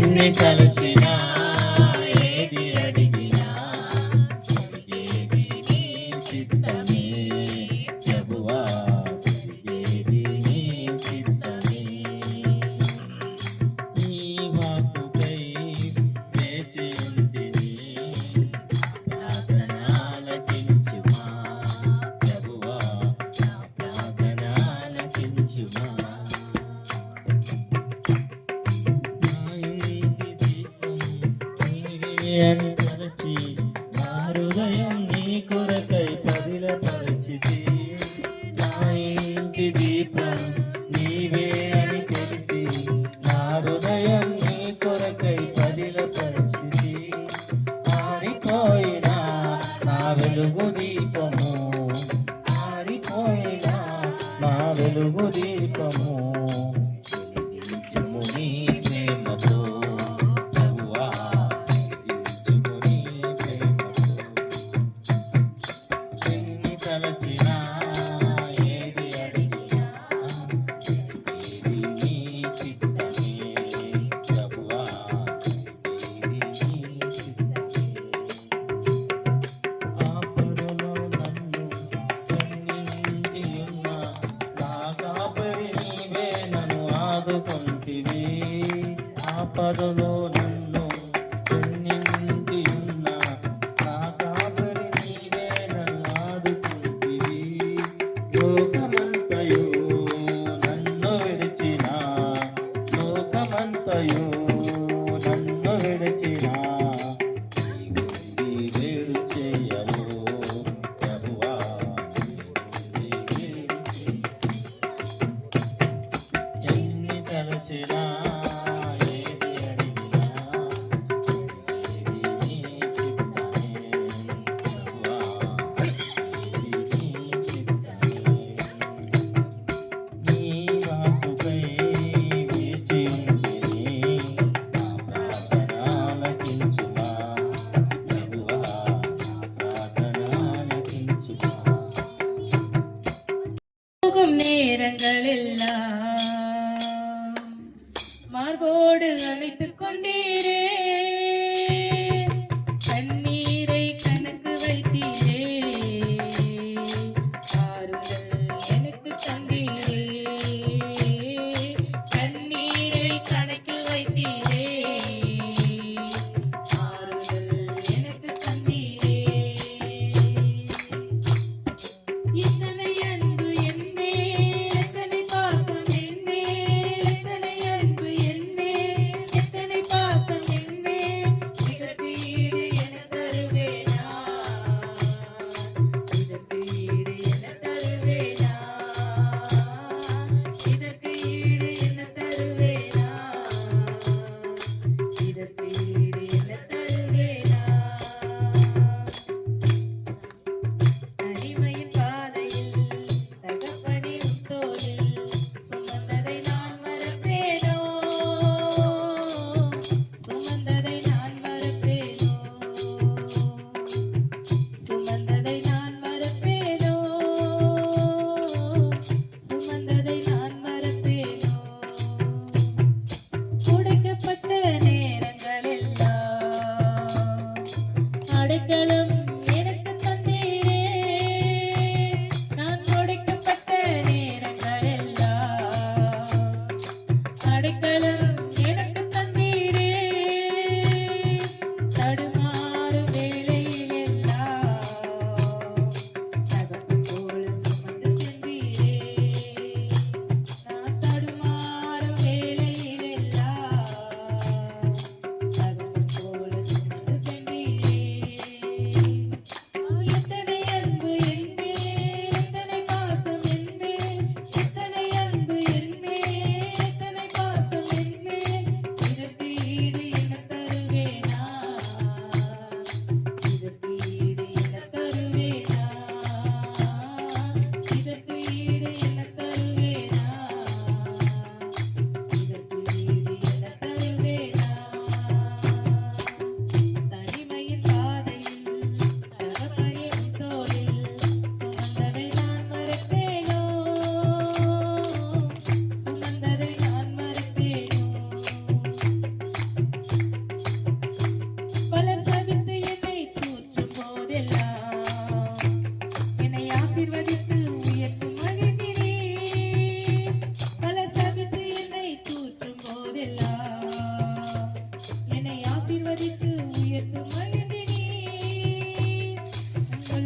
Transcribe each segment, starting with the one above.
ఎన్ని తలచినా ఏది అడిగినా జరిగేది నీ చిత్తమే ప్రభువా, జరిగేది నీ చిత్తమే. నీ వాక్కుకై వేచి ఉంటిని, ప్రార్థన ఆలకించుమా ప్రభువా, నా ప్రార్థన ఆలకించుమా. అని తలచి నా హృదయం నీ కొరకై పదిలపరచితి. నా ఇంటి దీపం నీవే అని తెలిసి నా హృదయం నీ కొరకై పదిలపరచితి. ఆరిపోయినా నా వెలుగు దీపము, ఆరిపోయినా నా వెలుగు దీపము, వెలిగించుము నీ ప్రేమతో ప్రభువా, వెలిగించుము నీ ప్రేమతో. ఎన్ని తలచినా ఏది అడిగినా ఏది నీ చిత్తమే ప్రభువా, ఏది నీ చిత్తమే. ఆపదలో నన్ను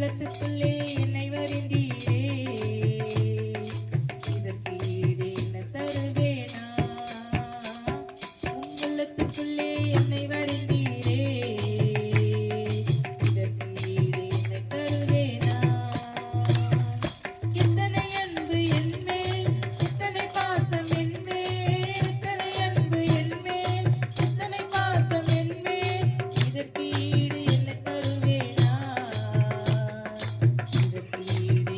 உள்ளத்துக்குள்ளே என்னை வருந்தீரே, இதற்கு ஈடு என்ன தருவேனா? உம் உள்ளத்துக்குள்ளே என்னை வருந்தீரே, இதற்கு ஈடு என்ன தருவேனா? எத்தனை அன்பு என் மேல், எத்தனை பாசம் என் மேல், எத்தனை அன்பு என் மேல், எத்தனை பாசம் என் மேல், இதற்கு ஈடு என்ன தருவேனா? இதற்கு ஈடு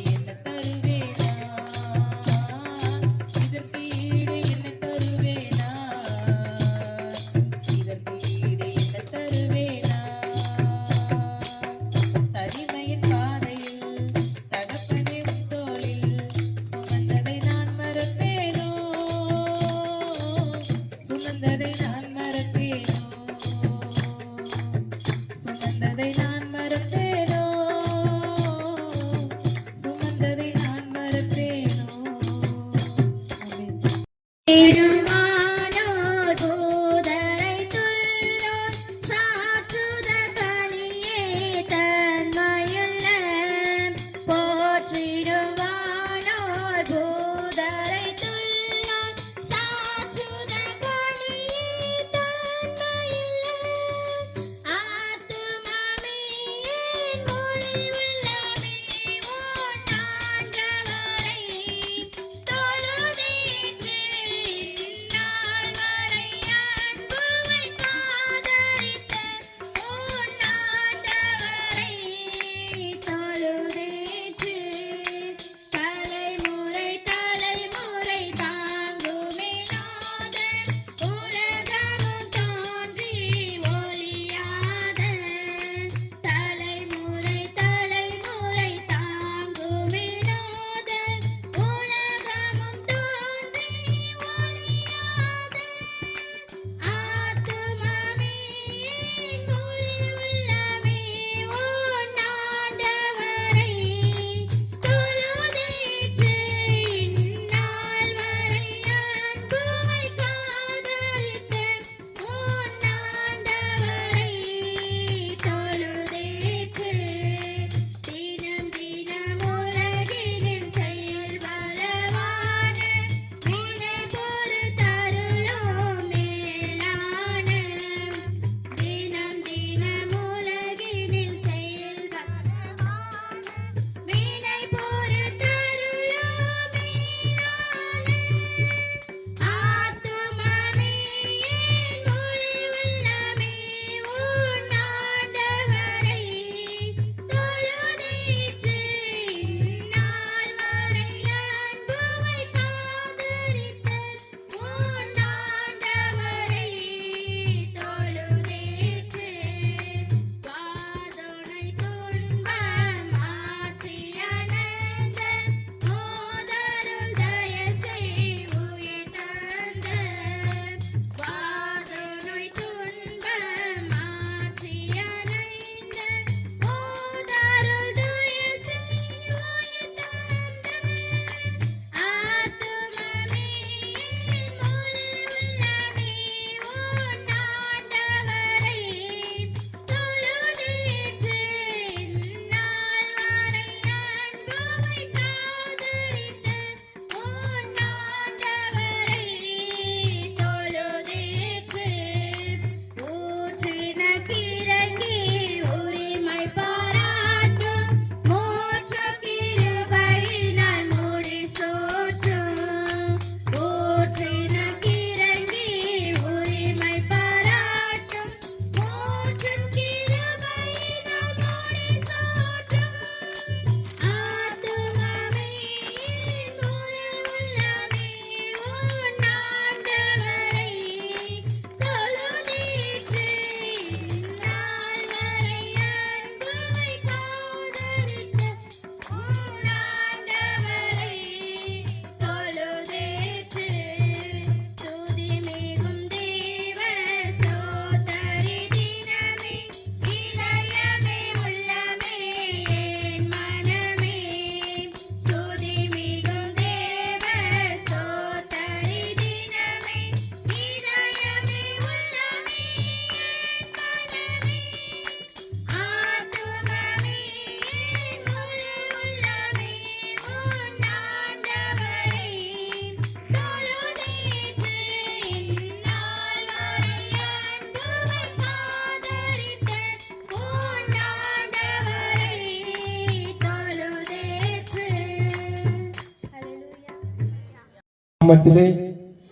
கிராமத்திலே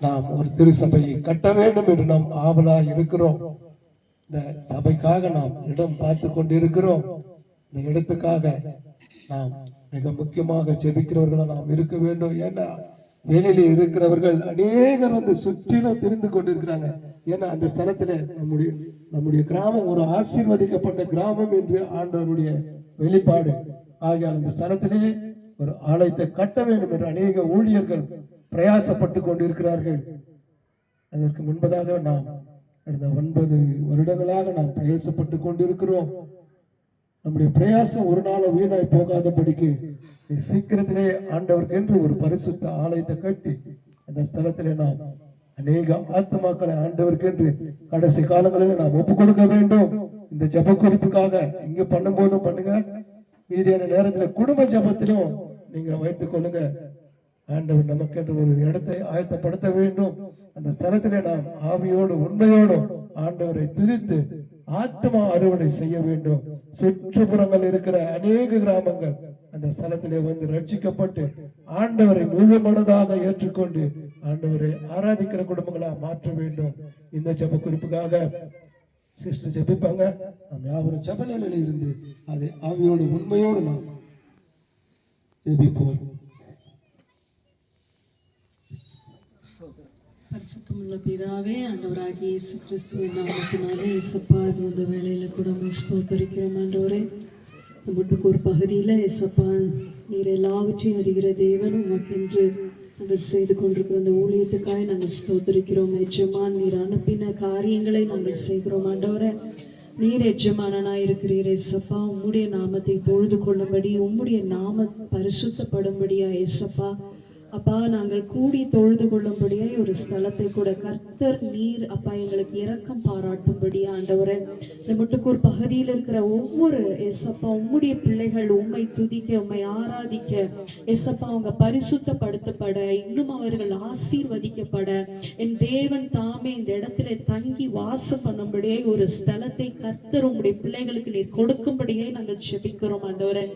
நாம் ஒரு திருச்சபையை கட்ட வேண்டும் என்று நாம் ஆவலாக இருக்கிறோம். இந்த சபைக்காக நாம் இடம் பார்த்து கொண்டிருக்கிறோம். இந்த இடத்துக்காக நாம் மிக முக்கியமாக ஜெபிக்கிறவர்களாக நாம் இருக்க வேண்டும். ஏன்னா வெளியில இருக்கிறவர்கள் அநேகர் வந்து சுற்றிலும் திரிந்து கொண்டிருக்கிறாங்க. ஏன்னா அந்த ஸ்தலத்துல நம்முடைய கிராமம் ஒரு ஆசீர்வதிக்கப்பட்ட கிராமம் என்று ஆண்டவருடைய வெளிப்பாடு. ஆகியால் அந்த ஸ்தலத்திலே ஒரு ஆலயத்தை கட்ட வேண்டும் என்று அநேக ஊழியர்கள் பிரயாசப்பட்டு கொண்டிருக்கிறார்கள். அதற்கு முன்பதாக நாம் கடந்த 9 வருடங்களாக நாம் பிரயாசப்பட்டு கொண்டிருக்கிறோம். நம்முடைய பிரயாசம் ஒரு நாள் வீணாய் போகாதபடிக்கு சீக்கிரத்திலே ஆண்டவருக்கு என்று ஒரு பரிசுத்த ஆலயத்தை கட்டி அந்த ஸ்தலத்திலே நாம் அநேக ஆத்மாக்களை ஆண்டவருக்கு என்று கடைசி காலங்களில் நாம் ஒப்புக் கொடுக்க வேண்டும். இந்த ஜப குறிப்புக்காக இங்க பண்ணும் போதும் பண்ணுங்க, மீதியான நேரத்துல குடும்ப ஜபத்திலும் நீங்க வைத்துக் கொள்ளுங்க. ஆண்டவர் நமக்கு என்று ஒரு இடத்தை ஆயத்தப்படுத்த வேண்டும். அந்த ஸ்தலத்திலே நாம் ஆவியோடு உண்மையோடு ஆண்டவரை துதித்து ஆத்மா அறுவடை செய்ய வேண்டும். சுற்றுப்புறங்கள் இருக்கிற அநேக கிராமங்கள் அந்த ஸ்தலத்திலே வந்து ரட்சிக்கப்பட்டு ஆண்டவரை முழு மனதாக ஏற்றுக்கொண்டு ஆண்டவரை ஆராதிக்கிற குடும்பங்களாக மாற்ற வேண்டும். இந்த ஜப குறிப்புக்காக சிஸ்டர் ஜெபிப்பாங்க. நாம் யாவரும் ஜப நிலையில இருந்து அதை ஆவியோடு உண்மையோடு நாம் ஜெபிப்போம். பரிசுத்தமுள்ள பிதாவே, ஆண்டவராகிய இயேசு கிறிஸ்துவின் நாமத்தினாலே இயேசப்பா இந்த வேளையில கூட ஸ்தோத்திரிக்கிறோம். ஆண்டவரே, நம்முட்டுக்கு ஒரு பகுதியில இயேசப்பா நீர் எல்லாவற்றையும் அறிகிற தேவன், உமக்கென்று நாங்கள் செய்து கொண்டிருக்கிற அந்த ஊழியத்துக்காக நாங்கள் ஸ்தோத்திரிக்கிறோம். எஜமான் நீர் அனுப்பின காரியங்களை நாங்கள் செய்கிறோம். ஆண்டவரே, நீர் எஜமானனாய் இருக்கிறீர் இயேசப்பா. உம்முடைய நாமத்தை தொழுது கொள்ளும்படி, உம்முடைய நாம பரிசுத்தப்படும்படியா இயேசப்பா அப்பா நாங்கள் கூடி தொழுது கொள்ளும்படியாய் ஒரு ஸ்தலத்தை கூட கர்த்தர் நீர் அப்பா எங்களுக்கு இரக்கம் பாராட்டும்படியா ஆண்டவரே, இந்த முட்டுக்கூர் பகுதியில் இருக்கிற ஒவ்வொரு எஸ்அப்பா உம்முடைய பிள்ளைகள் உம்மை துதிக்க, உம்மை ஆராதிக்க எஸ்அப்பா அவங்க பரிசுத்தப்படுத்தப்பட, இன்னும் அவர்கள் ஆசீர்வதிக்கப்பட, என் தேவன் தாமே இந்த இடத்துல தங்கி வாசம் பண்ணும்படியாய் ஒரு ஸ்தலத்தை கர்த்தர் உம்முடைய பிள்ளைகளுக்கு நீர் கொடுக்கும்படியாய் நாங்கள் ஜெபிக்கிறோம். ஆண்டவரே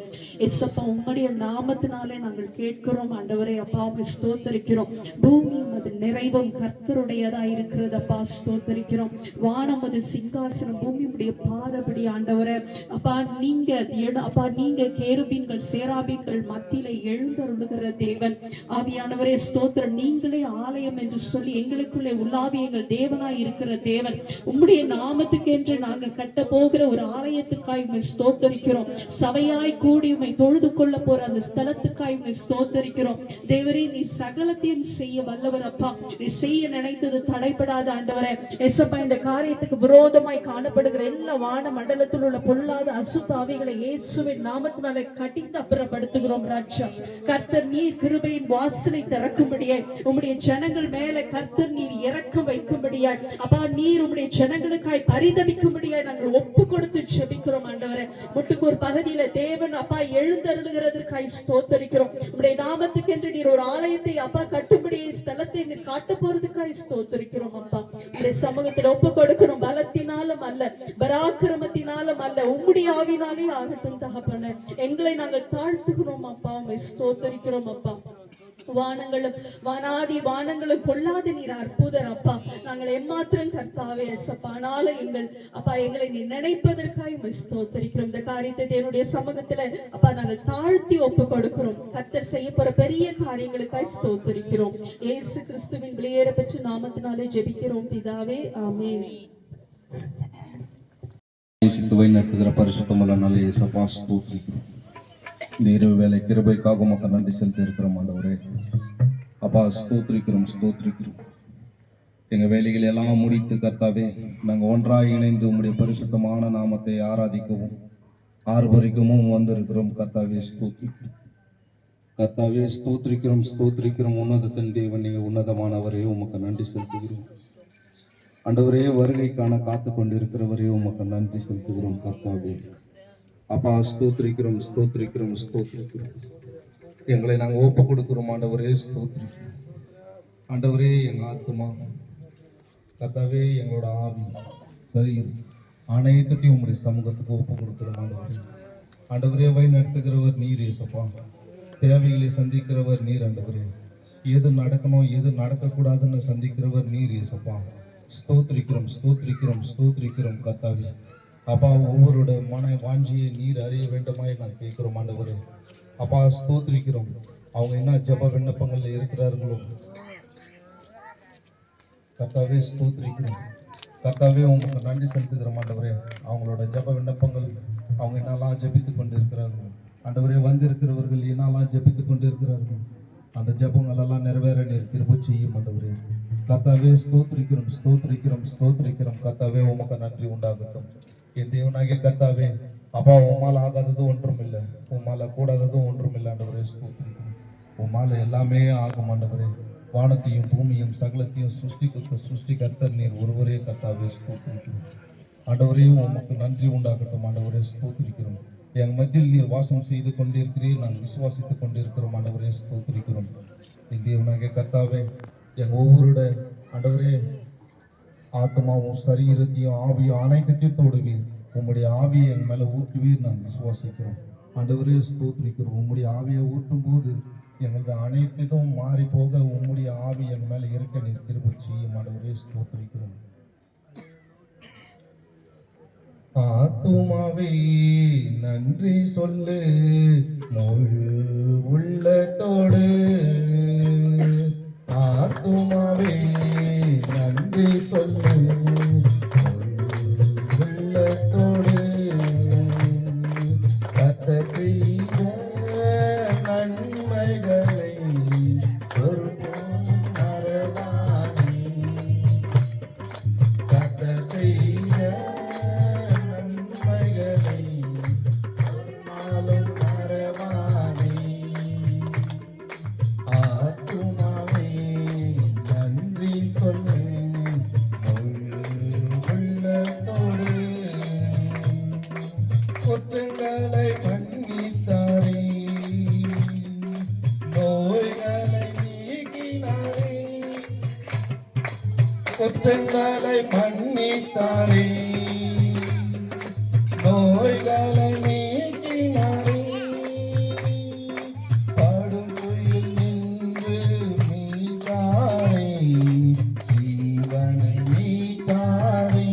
எஸ்அப்பா உம்முடைய நாமத்தினாலே நாங்கள் கேட்கிறோம். ஆண்டவரே அப்பா ஸ்தோத்தரிக்கிறோம். பூமியும் அது நிறைவும் கர்த்தருடையதா இருக்கிறது அப்பா ஸ்தோத்தரிக்கிறோம். வானம் அது சிங்காசனம், பூமியுடைய பாதபடி ஆண்டவரே அப்பா நீங்க கேருபீன்கள் சேராபீன்கள் மத்தியில எழுந்தருளுகிற தேவன் ஆவியானவரே ஸ்தோத்திரம். நீங்களே ஆலயம் என்று சொல்லி எங்களுக்குள்ளே உள்ளாவி எங்கள் தேவனாய் இருக்கிற தேவன், உம்முடைய நாமத்துக்கு என்று நாங்கள் கட்ட போகிற ஒரு ஆலயத்துக்காய் உம்மை ஸ்தோத்தரிக்கிறோம். சபையாய் கூடி உம்மை தொழுது கொள்ள போற அந்த ஸ்தலத்துக்காய் உம்மை ஸ்தோத்தரிக்கிறோம். தேவரே நீர் சகலத்தையும் செய்ய வல்லவர் அப்பா. நீ செய்ய நினைத்தது தடைபடாத ஆண்டவரே எஸ்அப்பா, இந்த காரியத்துக்கு விரோதமாய் காணப்படுகிற எல்லா வான மண்டலத்தில் உள்ள பொல்லாத அசுத்த ஆவிகளை இயேசுவின் நாமத்தினாலே கடிந்து அப்புறப்படுத்துகிறோம். ராஜா கர்த்தர் நீர் கிருபையின் வாசலை திறக்கும்படியாய், உம்முடைய ஜனங்கள் மேல கர்த்தர் நீர் இரக்கம் வைக்கும்படியாய் அப்பா, நீர் உம்முடைய ஜனங்களுக்காய் பரிதபிக்கும்படியாய் நாங்கள் ஒப்பு கொடுத்து ஜெபிக்கிறோம். ஆண்டவரே முட்டுக்கூர் பகுதியில தேவன் அப்பா எழுந்தருளுகிறதற்காய் ஸ்தோத்தரிக்கிறோம். உம்முடைய நாமத்துக்கு என்று நீர் ஒரு ஆலயத்தை அப்பா கட்டும்படி ஸ்தலத்தை நீர் காட்ட போறதுக்காய் ஸ்தோத்திரிக்கிறோம். அப்பா உடைய சமூகத்தில் ஒப்பு கொடுக்கிறோம். பலத்தினாலும் அல்ல, பராக்கிரமத்தினாலும் அல்ல, உம்முடைய ஆவினாலே ஆகட்டும் தகப்பனே. எங்களை நாங்கள் தாழ்த்துகிறோம் அப்பா, உம்மை ஸ்தோத்திரிக்கிறோம் அப்பா. வானங்களும் வானாதி வானங்களும் கொள்ளாத நீர் அற்புதர் அப்பா. நாங்கள் எம்மாத்திரம் கர்த்தாவே எஸ்அப்பா, ஆனாலும் எங்களை நீ நினைப்பதற்காக உம்மை ஸ்தோத்திரிக்கிறோம். இந்த காரியத்தை தேவனுடைய சமூகத்துல அப்பா நாங்கள் தாழ்த்தி ஒப்பு கொடுக்கிறோம். கர்த்தர் செய்ய போற பெரிய காரியங்களுக்காய் ஸ்தோத்திரிக்கிறோம். இயேசு கிறிஸ்துவின் வெளியேற பெற்ற நாமத்தினாலே ஜெபிக்கிறோம் பிதாவே, ஆமென். நடத்துகிற பரிசுத்தமுள்ள நல்ல இயேசப்பா ஸ்தோத்திரிக்கிறோம். இந்த இரவு வேலை கிருபைக்காக மக்கள் நன்றி செலுத்தி இருக்கிறோம். ஆண்டவரே அப்பா ஸ்தோத்திரிக்கிறோம். எங்கள் வேலைகள் எல்லாம் முடித்து கர்த்தாவே நாங்கள் ஒன்றாக இணைந்து உங்களுடைய பரிசுத்தமான நாமத்தை ஆராதிக்கவும் ஆர்ப்பரிக்கவும் வந்திருக்கிறோம். கர்த்தாவே ஸ்தோத்திரிக்கிறோம். உன்னதத்தின் தேவன், நீங்கள் உன்னதமானவரே உமக்கு நன்றி செலுத்துகிறோம். ஆண்டவரே வருகைக்கான காத்து கொண்டிருக்கிறவரே உமக்கு நன்றி செலுத்துகிறோம். கர்த்தாவே அப்பா ஸ்தோத்திரிக்கிறோம். எங்களை நாங்கள் ஒப்பு கொடுக்கிறோம். ஆண்டவரே ஸ்தோத்திரிக்கிறோம். ஆண்டவரே எங்கள் ஆத்மா கர்த்தாவே எங்களோட ஆவி சரீரம் அனைத்தையும் உங்களுடைய சமூகத்துக்கு ஒப்பு கொடுக்கிறோம். ஆண்டவரே வழி நடத்துகிறவர் நீர் ஏசப்பா, தேவைகளை சந்திக்கிறவர் நீர். ஆண்டவரே எது நடக்கணும் எது நடக்கக்கூடாதுன்னு சந்திக்கிறவர் நீர் ஏசப்பா. ஸ்தோத்திரிக்கிறோம் ஸ்தோத்திரிக்கிறோம் ஸ்தோத்திரிக்கிறோம் கர்த்தாவே. அப்பா, ஒவ்வொருடைய மன வாஞ்சியை நீர் அறிய வேண்டுமாய் நான் கேட்கிறோம் ஆண்டவரே. அப்பா ஸ்தோத்திரிக்கிறோம். அவங்க என்ன ஜெப விண்ணப்பங்கள்ல இருக்கிறார்களோ கர்த்தாவே ஸ்தோத்திரிக்கிறோம். கர்த்தாவே உங்களுக்கு நன்றி செலுத்துகிறோம் ஆண்டவரே. அவங்களோட ஜெப விண்ணப்பங்கள் அவங்க என்னெல்லாம் ஜெபித்து கொண்டு இருக்கிறார்கள் ஆண்டவரே. வந்திருக்கிறவர்கள் என்னெல்லாம் ஜெபித்து கொண்டு இருக்கிறார்கள் அந்த ஜெபங்கள் எல்லாம் நிறைவேற நீர் கிருபை செய்யும் ஆண்டவரே. கர்த்தாவே ஸ்தோத்திரிக்கிறோம் ஸ்தோத்திரிக்கிறோம் ஸ்தோத்திரிக்கிறோம் கர்த்தாவே. உமக்கு நன்றி உண்டாகட்டும் என் தேவனாகிய கர்த்தாவே. அப்பா, உம்மால் ஆகாதது ஒன்றும் இல்லை, உம்மால கூடாததும் ஒன்றும் இல்லை ஆண்டவரே. ஸ்தோத்திரிக்கிறோம். உம்மால எல்லாமே ஆகும் ஆண்டவரே. வானத்தையும் பூமியும் சகலத்தையும் சிருஷ்டி கர்த்தர் நீர் ஒருவரே கர்த்தாவே. ஸ்தோத்திரிக்கிறோம் ஆண்டவரே. உமக்கு நன்றி உண்டாகட்டும் ஆண்டவரே. ஸ்தோத்திரிக்கிறோம். என் மத்தியில் நீர் வாசம் செய்து கொண்டிருக்கிறீர், நாங்கள் விசுவாசித்துக் கொண்டிருக்கிறோம் ஆண்டவரே. ஸ்தோத்திரிக்கிறோம் என் தேவனாகிய கர்த்தாவே. எங்கள் ஒவ்வொருடைய ஆண்டவரே ஆத்மாவும் சரீரத்தையும் ஆவியும் அனைத்தையும் தொடுவீர். உம்முடைய ஆவியை என் மேலே ஊற்றுவீர், நாங்கள் விசுவாசிக்கிறோம் ஆண்டவரே. ஸ்தோத்திரிக்கிறோம். உம்முடைய ஆவியை ஊற்றும் போது எங்களது அனைத்தும் மாறி போக உம்முடைய ஆவி என் மேலே இருக்க நீர் கிருபை செய்யும் ஆண்டவரே. ஸ்தோத்திரிக்கிறோம். ஆத்துமாவே நன்றி சொல்லு முழு உள்ளத்தோடு. ஆத்துமாவே நன்றி சொல்லு உள்ளத்தோடு. கர்த்தர் செய்த நன்மைகளை ஒருபோதும் மறவாதே. கர்த்தர் செய்த நன்மைகளை ஒரு நாளும் மறவாதே. ஆத்துமாவே நன்றி சொல்லு முழு உள்ளத்தோடு. குற்றங்களை மன்னித்தாரே, நோய்களை நீக்கினாரே. குற்றங்களை மன்னித்தாரே, நோய்களை நீக்கினாரே. படுகுயில் நின்று மீட்டாரே, ஜீவனை மீட்டாரே.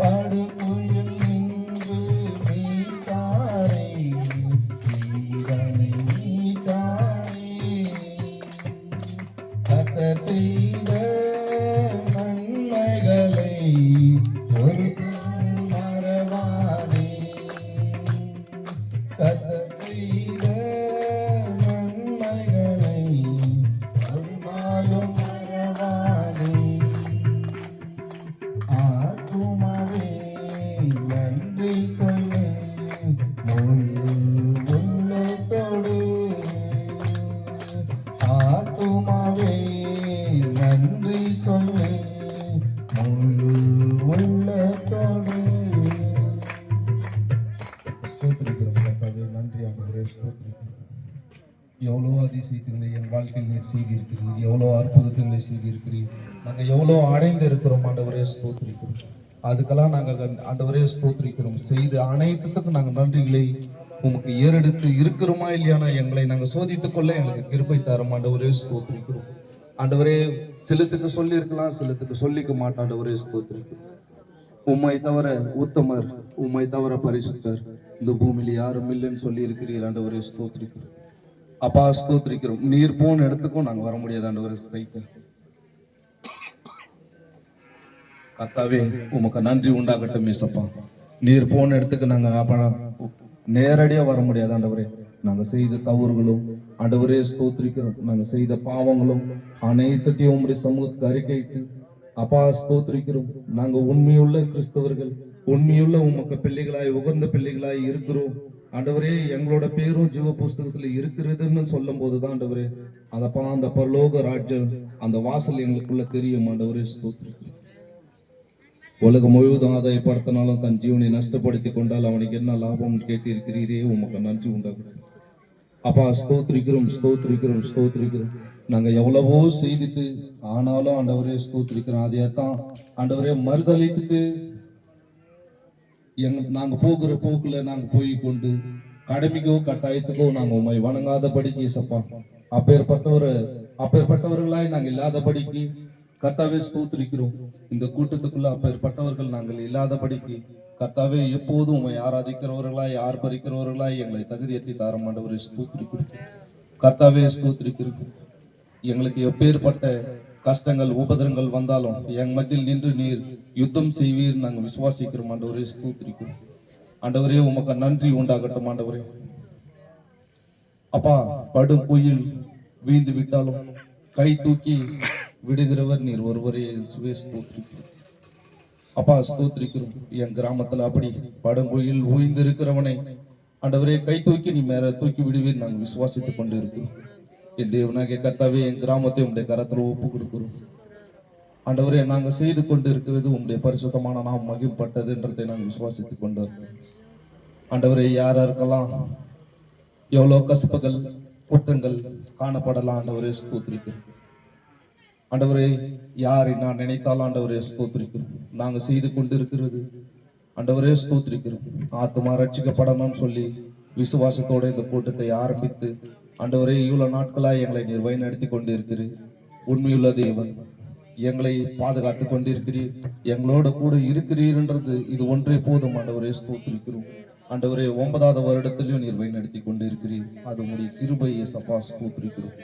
படுகுயில் நின்று மீட்டாரே, ஜீவனை மீட்டாரே. கர்த்தர் செய்த நன்மைகளை ஒருபோதும் மறவாதே. கர்த்தர் செய்த நன்மைகளை ஒரு நாளும் மறவாதே. ஆத்துமாவே நன்றி சொல்லு முழு உள்ளத்தோடு. ஆத்துமாவே நன்றி சொல்லு முழு உள்ளத்தோடு. ஸ்தோத்திரிக்கிறோம் கர்த்தாவே. நன்றி ஆண்டவரே. ஸ்தோத்திரிக்கிறோம். எவ்வளோ அதிசயங்களை என் வாழ்க்கையில் நீர் செய்திருக்கிறீர், எவ்வளோ அற்புதங்களை செய்திருக்கிறீர். நாங்கள் எவ்வளோ அடைந்து இருக்கிறோம் ஆண்டவரே. ஸ்தோத்திரிக்கிறோம். அதுக்கெல்லாம் நாங்கள் ஆண்டவரே ஸ்தோத்திரிக்கிறோம். செய்த அனைத்துக்கும் நாங்கள் நன்றிகளை உமக்கு ஏறெடுத்து இருக்கிறோமா இல்லையானா எங்களை நாங்கள் சோதித்துக் கொள்ள எங்களுக்கு கிருபை தரும் ஆண்டவரே. ஸ்தோத்திரிக்கிறோம் ஆண்டவரே. சிலத்துக்கு சொல்லி இருக்கலாம், சிலத்துக்கு சொல்லிக்க மாட்டோம் ஆண்டவரே. ஸ்தோத்திரிக்கிறோம். உம்மை தவிர உத்தமர், உம்மை தவிர பரிசுத்தர் இந்த பூமியில யாரும் இல்லைன்னு சொல்லி இருக்கிறீர் ஆண்டவரே. ஸ்தோத்திரிக்கிறோம் அப்பா. ஸ்தோத்திரிக்கிறோம். நீர் போன இடத்துக்கும் நாங்கள் வர முடியாது ஆண்டவரே. ஸ்தைக்கு கர்த்தாவே உமக்கு நன்றி உண்டாகட்டும் ஏசப்பா. நீர் போன இடத்துக்கு நாங்கள் நேரடியாக வர முடியாது ஆண்டவரே. நாங்கள் செய்த தவறுகளும் ஆண்டவரே ஸ்தோத்திரிக்கிறோம். நாங்கள் செய்த பாவங்களும் அனைத்தையும் உம்முடைய சமூகத்துக்கு அறிக்கையிட்டு அப்பா ஸ்தோத்திரிக்கிறோம். நாங்கள் உண்மையுள்ள கிறிஸ்தவர்கள், உண்மையுள்ள உமக்கு பிள்ளைகளாய் உகந்த பிள்ளைகளாய் இருக்கிறோம் ஆண்டவரே. எங்களோட பேரும் ஜீவ புஸ்தகத்துல இருக்கிறதுன்னு சொல்லும் போதுதான் ஆண்டவரே அதப்பா அந்த பரலோக ராஜ்யம் அந்த வாசல் எங்களுக்குள்ள தெரியும் ஆண்டவரே. ஸ்தோத்திரிக்கிறோம். உலகம் முழுவதும் ஆதாயப்படுத்தினாலும் தன் ஜீவனை நஷ்டப்படுத்தி கொண்டால் அவனுக்கு என்ன லாபம் கேட்டிருக்கிறீரே. உமக்கு நன்றி உண்டாகும் அப்பா. ஸ்தோத்திரிக்கிறோம் ஸ்தோத்திரிக்கிறோம் ஸ்தோத்திரிக்கிறோம். நாங்கள் எவ்வளவோ செய்துட்டு ஆனாலும் ஆண்டவரே ஸ்தோத்திரிக்கிறோம். அதையத்தான் ஆண்டவரே மறுதளித்துட்டு நாங்கள் போகிற போக்குல நாங்கள் போய் கொண்டு கடமைக்கோ கட்டாயத்துக்கோ நாங்கள் உண்மை வணங்காதபடிக்கு ஏசப்பா அப்பேற்பட்டவர்களாய் நாங்கள் இல்லாதபடிக்கு கர்த்தாவே ஸ்தோத்திரிக்கிறோம். இந்த கூட்டத்துக்குள்ள அப்பேற்பட்டவர்கள் நாங்கள் இல்லாதபடிக்கு கர்த்தாவே எப்போதும் உம்மை ஆராதிக்கிறவர்களாய் ஆர்ப்பரிக்கிறவர்களாய் எங்களை தகுதியேற்றி தாரம் ஆண்டவரை ஸ்தோத்திரிக்கிறோம். கர்த்தாவே ஸ்தோத்திரிக்கிறோம். எங்களுக்கு எப்பேற்பட்ட கஷ்டங்கள் உபதிரங்கள் வந்தாலும் என் மத்தியில் நின்று நீர் யுத்தம் செய்வீர் நாங்கள் விசுவாசிக்கிறோம் ஆண்டவரே ஸ்தோத்திரிக்கிறோம். ஆண்டவரே உமக்கு நன்றி உண்டாகட்டும் ஆண்டவரே. அப்பா, படும் குயில் வீழ்ந்து விட்டாலும் கை தூக்கி விடுகிறவர் நீர் ஒருவரே ஸ்தோத்திரிக்கிறோம். அப்பா ஸ்தோத்திரிக்கிறோம். என் கிராமத்துல அப்படி படும் குயில் ஊய்ந்து இருக்கிறவனை ஆண்டவரே கை தூக்கி நீ மேல தூக்கி விடுவீர் நாங்கள் விசுவாசித்துக் கொண்டு இருக்கிறோம். என் தேவனாகிய கர்த்தாவே, என் கிராமத்தை உம்முடைய கரத்துல ஒப்பு கொடுக்கிறோம் ஆண்டவரே. நாங்கள் செய்து கொண்டு இருக்கிறது உம்முடைய பரிசுத்தமான நாம் மகிழ்ப்பட்டதுன்றதை நாங்கள் விசுவாசித்துக் கொண்டு இருக்கிறோம் ஆண்டவரே. யாரெல்லாம் எவ்வளோ கசப்புகள் குற்றங்கள் காணப்படலாம் ஆண்டவரே ஸ்தோத்திரிக்கிறோம் ஆண்டவரே. யாரை நான் நினைத்தாலும் ஆண்டவரே ஸ்தோத்திரிக்கிறோம். நாங்கள் செய்து கொண்டு இருக்கிறது ஆண்டவரே ஸ்தோத்திரிக்கிறோம். ஆத்மா ரட்சிக்கப்படணும்னு சொல்லி விசுவாசத்தோட இந்த கூட்டத்தை ஆரம்பித்து ஆண்டவரே இவ்வளவு நாட்களாய் எங்களை நீர் வழிநடத்தி கொண்டு இருக்கிறீர். உண்மையுள்ள தேவன், எங்களை பாதுகாத்து கொண்டிருக்கிறீர், எங்களோட கூட இருக்கிறீர்ன்றது இது ஒன்றே போதும் ஆண்டவரே ஸ்தோத்திரிக்கிறோம் ஆண்டவரே. 9வது வருடத்திலையும் நீர் வழிநடத்தி கொண்டு இருக்கிறீர். அது உடைய கிருபையை சப்பா ஸ்தோத்திரிக்கிறோம்.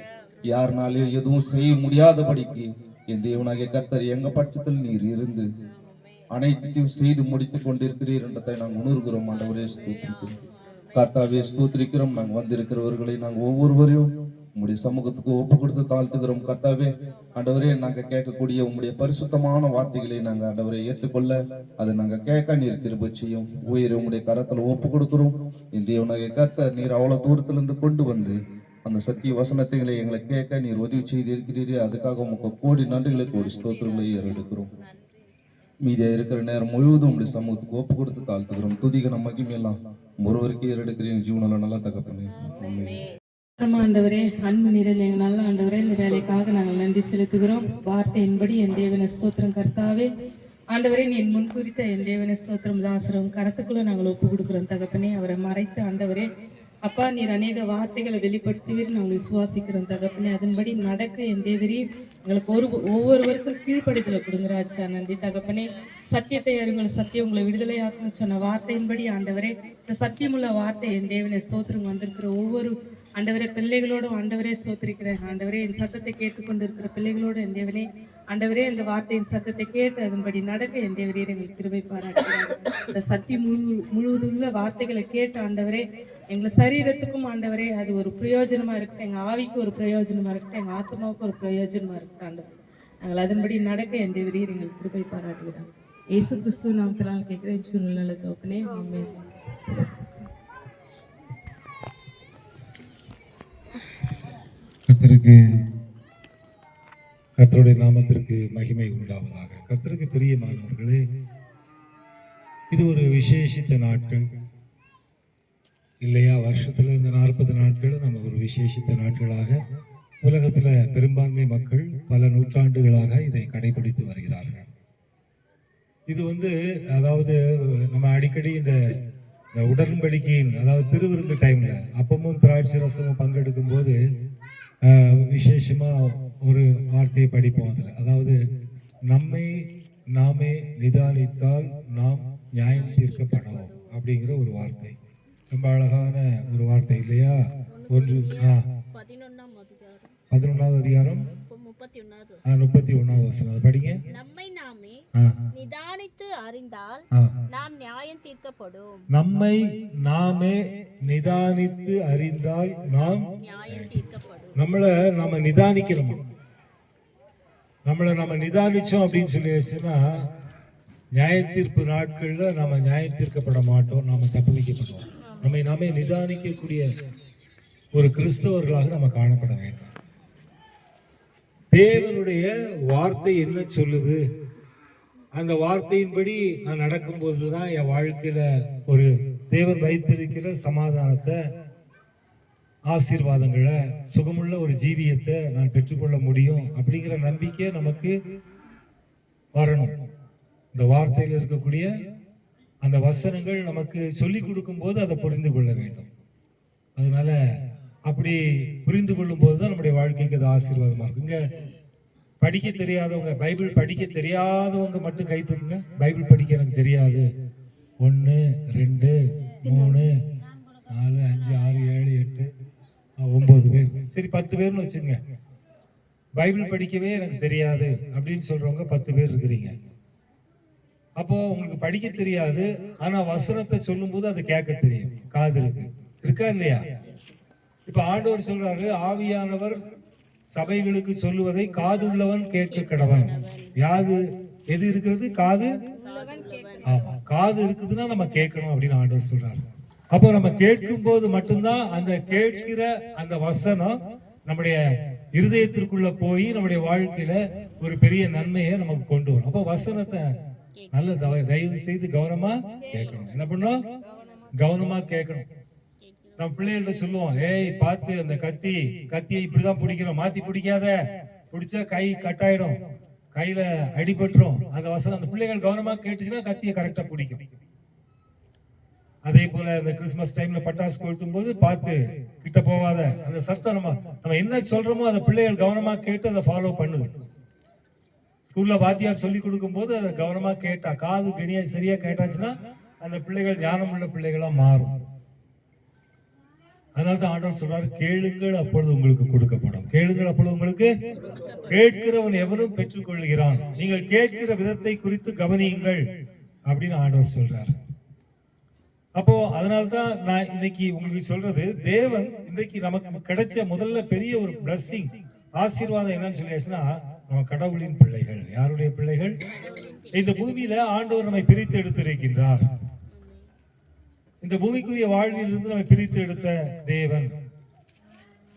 யாருனாலையும் எதுவும் செய்ய முடியாதபடிக்கு என் தேவனாகிய கர்த்தர் எங்க பட்சத்தில் நீர் இருந்து அனைத்தையும் செய்து முடித்துக் கொண்டிருக்கிறீர் என்றதை நாங்கள் உணர்கிறோம் ஆண்டவரே ஸ்தோத்திரிக்கிறோம். கர்த்தாவே ஸ்தோத்திரிக்கிறோம். நாங்கள் வந்திருக்கிறவர்களை நாங்கள் ஒவ்வொருவரையும் உங்களுடைய சமூகத்துக்கு ஒப்பு கொடுத்து தாழ்த்துக்கிறோம் கர்த்தாவே. ஆண்டவரே, நாங்கள் கேட்கக்கூடிய உங்களுடைய பரிசுத்தமான வார்த்தைகளை நாங்கள் ஆண்டவரை ஏற்றுக்கொள்ள அதை நாங்கள் கேட்க நீர் கிருபை செய்யும். உயிரை உங்களுடைய கரத்துல ஒப்பு கொடுக்கிறோம். இந்த தேவனாகிய கர்த்தர் நீர் அவ்வளவு தூரத்திலிருந்து கொண்டு வந்து அந்த சத்திய வசனத்தைகளை எங்களை கேட்க நீர் உதவி செய்து இருக்கிறீரே, அதுக்காக உங்களுக்கு கோடி நன்றிகளை கோடி ஸ்தோத்திரங்களை ஏறெடுக்கிறோம். மீதியா இருக்கிற நேரம் முழுவதும் உங்களுடைய சமூகத்துக்கு ஒப்பு கொடுத்து தாழ்த்துக்கிறோம். துதிகன மகிமையெல்லாம் ஒருவருக்கு ஏறெடுக்கிறேன் ஜீவனால நல்லா தகப்பனே. ஆண்டவரே, அன்பு நிறைந்த எங்கள் நல்ல ஆண்டவரே, இந்த வேலைக்காக நாங்கள் நன்றி செலுத்துகிறோம். வார்த்தையின்படி என் தேவன ஸ்தோத்திரம் கர்த்தாவே. ஆண்டவரே, நீ முன் குறித்த என் தேவன ஸ்தோத்திரம் தாசரம் கரத்துக்குள்ள நாங்கள் ஒப்பு கொடுக்குறோம் தகப்பனே. அவரை மறைத்து ஆண்டவரே அப்பா நீர் அநேக வார்த்தைகளை வெளிப்படுத்துவீர் நாங்கள் விசுவாசிக்கிறோம் தகப்பனே. அதன்படி நடக்க என் தேவரே எங்களுக்கு ஒவ்வொருவருக்கும் கீழ்ப்படுதலை கொடுங்குறாச்சா. நன்றி தகப்பனே. சத்தியத்தை அறிங்கள், சத்தியம் உங்களை விடுதலையாக்கணும் சொன்ன வார்த்தையின்படி ஆண்டவரே இந்த சத்தியமுள்ள வார்த்தை என் தேவனை ஸ்தோத்திரம் வந்திருக்கிற ஒவ்வொரு ஆண்டவரே பிள்ளைகளோடும் ஆண்டவரே ஸ்தோத்திரிக்கிறேன். ஆண்டவரே என் சத்தத்தை கேட்டுக்கொண்டு இருக்கிற பிள்ளைகளோடு என் தேவனே ஆண்டவரே இந்த வார்த்தையின் சத்தத்தை கேட்டு அதன்படி நடக்க என் தேவரே எங்களுக்கு கிருபை பாராட்டுகிறார். இந்த சத்திய முழுவதுள்ள வார்த்தைகளை கேட்டு ஆண்டவரே எங்கள் சரீரத்துக்கும் ஆண்டவரே அது ஒரு பிரயோஜனமா இருக்கு, எங்க ஆவிக்கு ஒரு பிரயோஜனமா இருக்கு, எங்க ஆத்மாவுக்கு ஒரு பிரயோஜனமா இருக்கு ஆண்டவர். நாங்கள் அதன்படி நடக்க என் தேவரே எங்களுக்கு கிருபை பாராட்டுகிறார். இயேசு கிறிஸ்துவ நாமத்தினால் கேட்கிறேன் சூழ்நிலை தோப்பனே, ஆமென். கர்த்தருடைய நாமத்திற்கு மகிமை உண்டாவதாக. கர்த்தருக்கு பிரியமானவர்களே, இது ஒரு விசேஷித்த நாட்கள் இல்லையா? வருஷத்துல இந்த 40 நாட்கள் நம்ம ஒரு விசேஷித்த நாட்களாக உலகத்துல பெரும்பான்மை மக்கள் பல நூற்றாண்டுகளாக இதை கடைபிடித்து வருகிறார்கள். இது அதாவது நம்ம அடிக்கடி இந்த உடன்படிக்கையின் அதாவது திருவிருந்து டைம்ல அப்பமும் திராட்சை ரசமும் பங்கெடுக்கும் போது விசேஷமா ஒரு வார்த்தையை படிப்போம். அதில் அதாவது நம்மை நாமே நிதானித்தால் நாம் நியாயம் தீர்க்கப்படும் அப்படிங்கிற ஒரு வார்த்தை. ரொம்ப அழகான ஒரு வார்த்தை இல்லையா? 11வது அதிகாரம் 31வது வசனம் அதை படிங்க. நம்மை நாமே நிதானித்து அறிந்தால் நாம் நியாயம் தீர்க்கப்படும். நம்மை நாமே நிதானித்து அறிந்தால் நாம் நியாயம் தீர்க்கப்படும். நம்ம நிதானிக்கிறோம். நம்ம நிதானிச்சோம் அப்படின்னு சொல்லிச்சுன்னா நியாய தீர்ப்பு நாட்கள்ல நம்ம நியாயம் தீர்க்கப்பட மாட்டோம், நாம தப்பு வைக்கப்படுவோம். நம்மை நாமே நிதானிக்கக்கூடிய ஒரு கிறிஸ்தவர்களாக நம்ம காணப்பட வேண்டும். தேவனுடைய வார்த்தை என்ன சொல்லுது, அந்த வார்த்தையின்படி நான் நடக்கும்போதுதான் என் வாழ்க்கையில ஒரு தேவன் வைத்திருக்கிற சமாதானத்தை, ஆசீர்வாதங்களை, சுகமுள்ள ஒரு ஜீவியத்தை நான் பெற்றுக்கொள்ள முடியும் அப்படிங்கிற நம்பிக்கை நமக்கு வரணும். இந்த வார்த்தையில் இருக்கக்கூடிய அந்த வசனங்கள் நமக்கு சொல்லி கொடுக்கும் போது அதை புரிந்து கொள்ள வேண்டும். அதனால அப்படி புரிந்து கொள்ளும் போதுதான் நம்முடைய வாழ்க்கைக்கு அது ஆசீர்வாதமா இருக்கும். இங்க படிக்க தெரியாதவங்க, பைபிள் படிக்க தெரியாதவங்க மட்டும் கை தூக்குங்க. பைபிள் படிக்க எனக்கு தெரியாது. 1 2 3 4 5 6 7 8 9 பேர், சரி 10 பேர்னு வச்சுங்க. பைபிள் படிக்கவே எனக்கு தெரியாது அப்படின்னு சொல்றவங்க 10 பேர் இருக்கிறீங்க. அப்போ உங்களுக்கு படிக்க தெரியாது, ஆனா வசனத்தை சொல்லும் போது அது கேட்க தெரியும், காது இருக்கு, இருக்கா இல்லையா? இப்ப ஆண்டவர் சொல்றாரு, ஆவியானவர் சபைகளுக்கு சொல்லுவதை காதுள்ளவன் கேட்க கடவன். யாது எது இருக்கிறது? காது. ஆமா, காது இருக்குதுன்னா நம்ம கேட்கணும் அப்படின்னு ஆண்டவர் சொல்றாரு. அப்போ நம்ம கேட்கும் போது மட்டும்தான் அந்த கேட்கிற அந்த வசனம் நம்முடைய இருதயத்திற்குள்ள போய் நம்முடைய வாழ்க்கையில ஒரு பெரிய நன்மையை நமக்கு கொண்டு வரும். அப்போ வசனத்தை நல்ல தயவு செய்து கவனமா கேட்கணும். என்ன பண்ணணும்? கவனமா கேட்கணும். நம்ம பிள்ளைகள்ட்ட சொல்லுவோம், ஏய் பார்த்து அந்த கத்தியை இப்படிதான் பிடிக்கணும், மாத்தி பிடிக்காத, பிடிச்சா கை கட்டாயிடும், கையில அடிபட்டுரும். அந்த வசனம் அந்த பிள்ளைகள் கவனமா கேட்டுச்சுன்னா கத்தியை கரெக்டா பிடிக்கும். அதே போல இந்த கிறிஸ்துமஸ் டைம்ல பட்டாசு கொளுத்தும் போது பார்த்து கிட்ட போகாத, அந்த சத்தம் நம்ம என்ன சொல்றோமோ அந்த பிள்ளைகள் கவனமா கேட்டு அதை ஃபாலோ பண்ணுது. ஸ்கூல்ல வாத்தியார் சொல்லி கொடுக்கும் போது அதை கவனமா கேட்டா, காது கனியா சரியா கேட்டாச்சுன்னா அந்த பிள்ளைகள் ஞானம் உள்ள பிள்ளைகளா மாறும். அதனாலதான் ஆண்டவர் சொல்றாரு, கேளுங்கள் அப்பொழுது உங்களுக்கு கொடுக்கப்படும். கேளுங்கள் அப்பொழுது உங்களுக்கு, கேட்கிறவன் எவனும் பெற்றுக் கொள்கிறான், நீங்கள் கேட்கிற விதத்தை குறித்து கவனியுங்கள் அப்படின்னு ஆண்டவர் சொல்றாரு. அப்போ அதனால்தான் நான் இன்னைக்கு உங்களுக்கு சொல்றது, தேவன் இன்றைக்கு நமக்கு கிடைச்ச முதல்ல பெரிய ஒரு பிளஸ்ஸிங், ஆசீர்வாதம் என்னன்னு சொல்லியாச்சுன்னா, நம்ம கடவுளின் பிள்ளைகள். யாருடைய பிள்ளைகள்? இந்த பூமியில ஆண்டவர் நம்மை பிரித்து எடுத்திருக்கின்றார். இந்த பூமிக்குரிய வாழ்வில் இருந்து நம்ம பிரித்து எடுத்த தேவன்.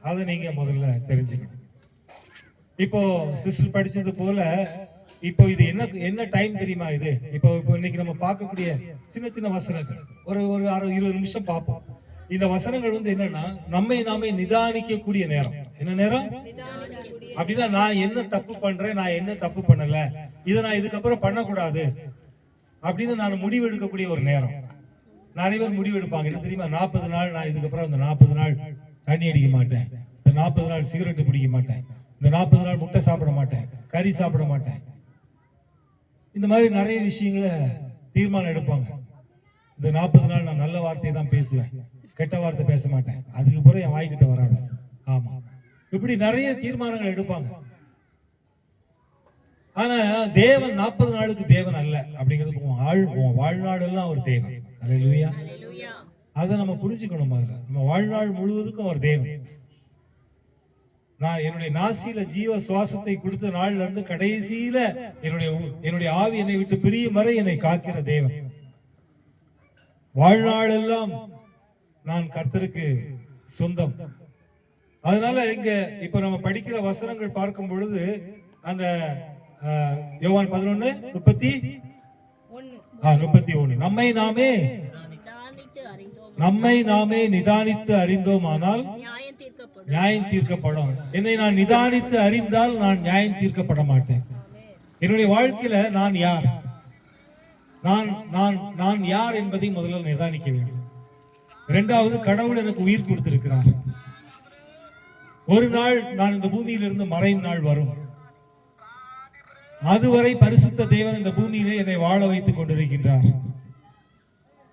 அதை நீங்க முதல்ல தெரிஞ்சுக்கணும். இப்போ சிஸ்டர் படிச்சது போல, இப்போ இது என்ன டைம் தெரியுமா? இது இப்போ இன்னைக்கு நம்ம பார்க்கக்கூடிய சின்ன சின்ன வசனங்கள் ஒரு 20 நிமிஷம் பார்ப்போம். இந்த வசனங்கள் வந்து என்னன்னா, நம்மை நாமே நிதானிக்கக்கூடிய நேரம். என்ன நேரம் அப்படின்னா, நான் என்ன தப்பு பண்றேன், நான் என்ன தப்பு பண்ணல, இதை நான் இதுக்கப்புறம் பண்ணக்கூடாது அப்படின்னு நான் முடிவு எடுக்கக்கூடிய ஒரு நேரம். நிறைய பேர் முடிவு எடுப்பாங்க, என்ன தெரியுமா? 40 நாள் நான் இதுக்கப்புறம் இந்த 40 நாள் தண்ணி அடிக்க மாட்டேன், இந்த 40 நாள் சிகரெட் பிடிக்க மாட்டேன், இந்த 40 நாள் முட்டை சாப்பிட மாட்டேன், கறி சாப்பிட மாட்டேன். இந்த மாதிரி நிறைய விஷயங்களை தீர்மானம் எடுப்பாங்க. இந்த 40 நாள் நான் நல்ல வார்த்தையை தான் பேசுவேன், கெட்ட வார்த்தை பேச மாட்டேன், அதுக்கு பிறகு என் வாய்க்கிட்ட வராது. ஆமா, இப்படி நிறைய தீர்மானங்கள் எடுப்பாங்க. ஆனா தேவன் 40 நாளுக்கு தேவன் அல்ல அப்படிங்கிறது, வாழ்நாளெல்லாம் அவர் தேவன். அல்லேலூயா. அதை நம்ம புரிஞ்சுக்கணும். நம்ம வாழ்நாள் முழுவதுக்கும் அவர் தேவன். நான் என்னுடைய நாசியில ஜீவ சுவாசத்தை கொடுத்த நாள்ல இருந்து கடைசியில என்னுடைய ஆவி என்னை விட்டு பிரியும் வரை என்னை காக்கிற தேவன். வாழ்நாளெல்லாம் நான் கர்த்தருக்கு சொந்தம். அதனால இங்க இப்ப நம்ம படிக்கிற வசனங்கள் பார்க்கும் பொழுது, அந்த யோவான் 11:31 நம்மை நாமே நிதானித்து அறிந்தோமானால் நியாயம் தீர்க்கப்படும். என்னை நான் நிதானித்து அறிந்தால் நான் நியாயம் தீர்க்கப்பட மாட்டேன். என்னுடைய வாழ்க்கையில நான் யார், நான் யார் என்பதை முதல்ல நிதானிக்க வேண்டும். இரண்டாவது, கடவுள் எனக்கு உயிர் கொடுத்திருக்கிறார். ஒரு நாள் நான் இந்த பூமியிலிருந்து மறையும் நாள் வரும். அதுவரை பரிசுத்த தேவன் இந்த பூமியிலே என்னை வாழ வைத்துக் கொண்டிருக்கின்றார்.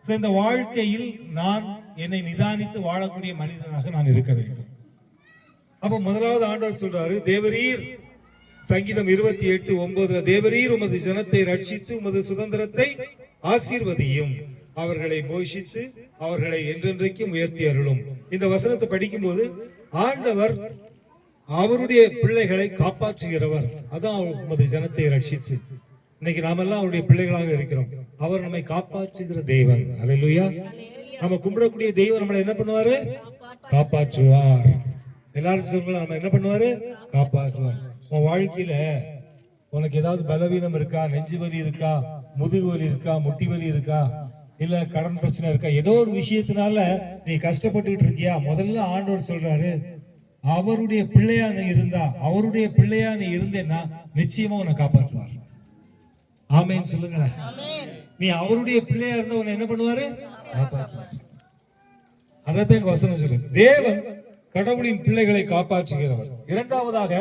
இந்த வாழ்க்கையில் நான் என்னை நிதானித்து வாழக்கூடிய மனிதனாக நான் இருக்க வேண்டும். அப்ப முதலாவது ஆண்டவர் சொல்றாரு, தேவரீர், சங்கீதம் 28:9, தேவரீர் உமது ஜனத்தை ரட்சித்து உமது சுதந்திரத்தை ஆசீர்வதியும், அவர்களை போஷித்து அவர்களை என்றென்றைக்கும் உயர்த்தி அருளும். இந்த வசனத்தை படிக்கும் போது ஆண்டவர் அவருடைய பிள்ளைகளை காப்பாற்றுகிறவர். அதான் உமது ஜனத்தை ரட்சித்து. இன்னைக்கு நாமெல்லாம் அவருடைய பிள்ளைகளாக இருக்கிறோம். அவர் நம்மை காப்பாற்றுகிற தேவன். அல்லேலூயா. நம்ம கும்பிடக்கூடிய தெய்வம் நம்மளை என்ன பண்ணுவாரு? காப்பாற்றுவார். எல்லாரும் சொல்லுங்க, நம்ம என்ன பண்ணுவாரு? காப்பாற்றுவார். உன் வாழ்க்கையில உனக்கு ஏதாவது பலவீனம் இருக்கா, நெஞ்சு வலி இருக்கா, முதுகு வலி இருக்கா, முட்டி வலி இருக்கா, இல்ல கடன் பிரச்சனை இருக்கா, ஏதோ ஒரு விஷயத்தினால நீ கஷ்டப்பட்டுட்டு இருக்கியா? முதல்ல ஆண்டவர் சொல்றாரு, அவருடைய பிள்ளையா நீ இருந்தா, அவருடைய பிள்ளையா நீ இருந்தேன்னா நிச்சயமா உன்னை காப்பாற்றுவார். ஆமென் சொல்லுங்களேன். நீ அவருடைய பிள்ளையா இருந்தா உன்னை என்ன பண்ணுவாரு? காப்பாற்றுவார். அதான் வசனம் சொல்றது. தேவன் கடவுளின் பிள்ளைகளை காப்பாற்றுகிறவர். இரண்டாவதாக,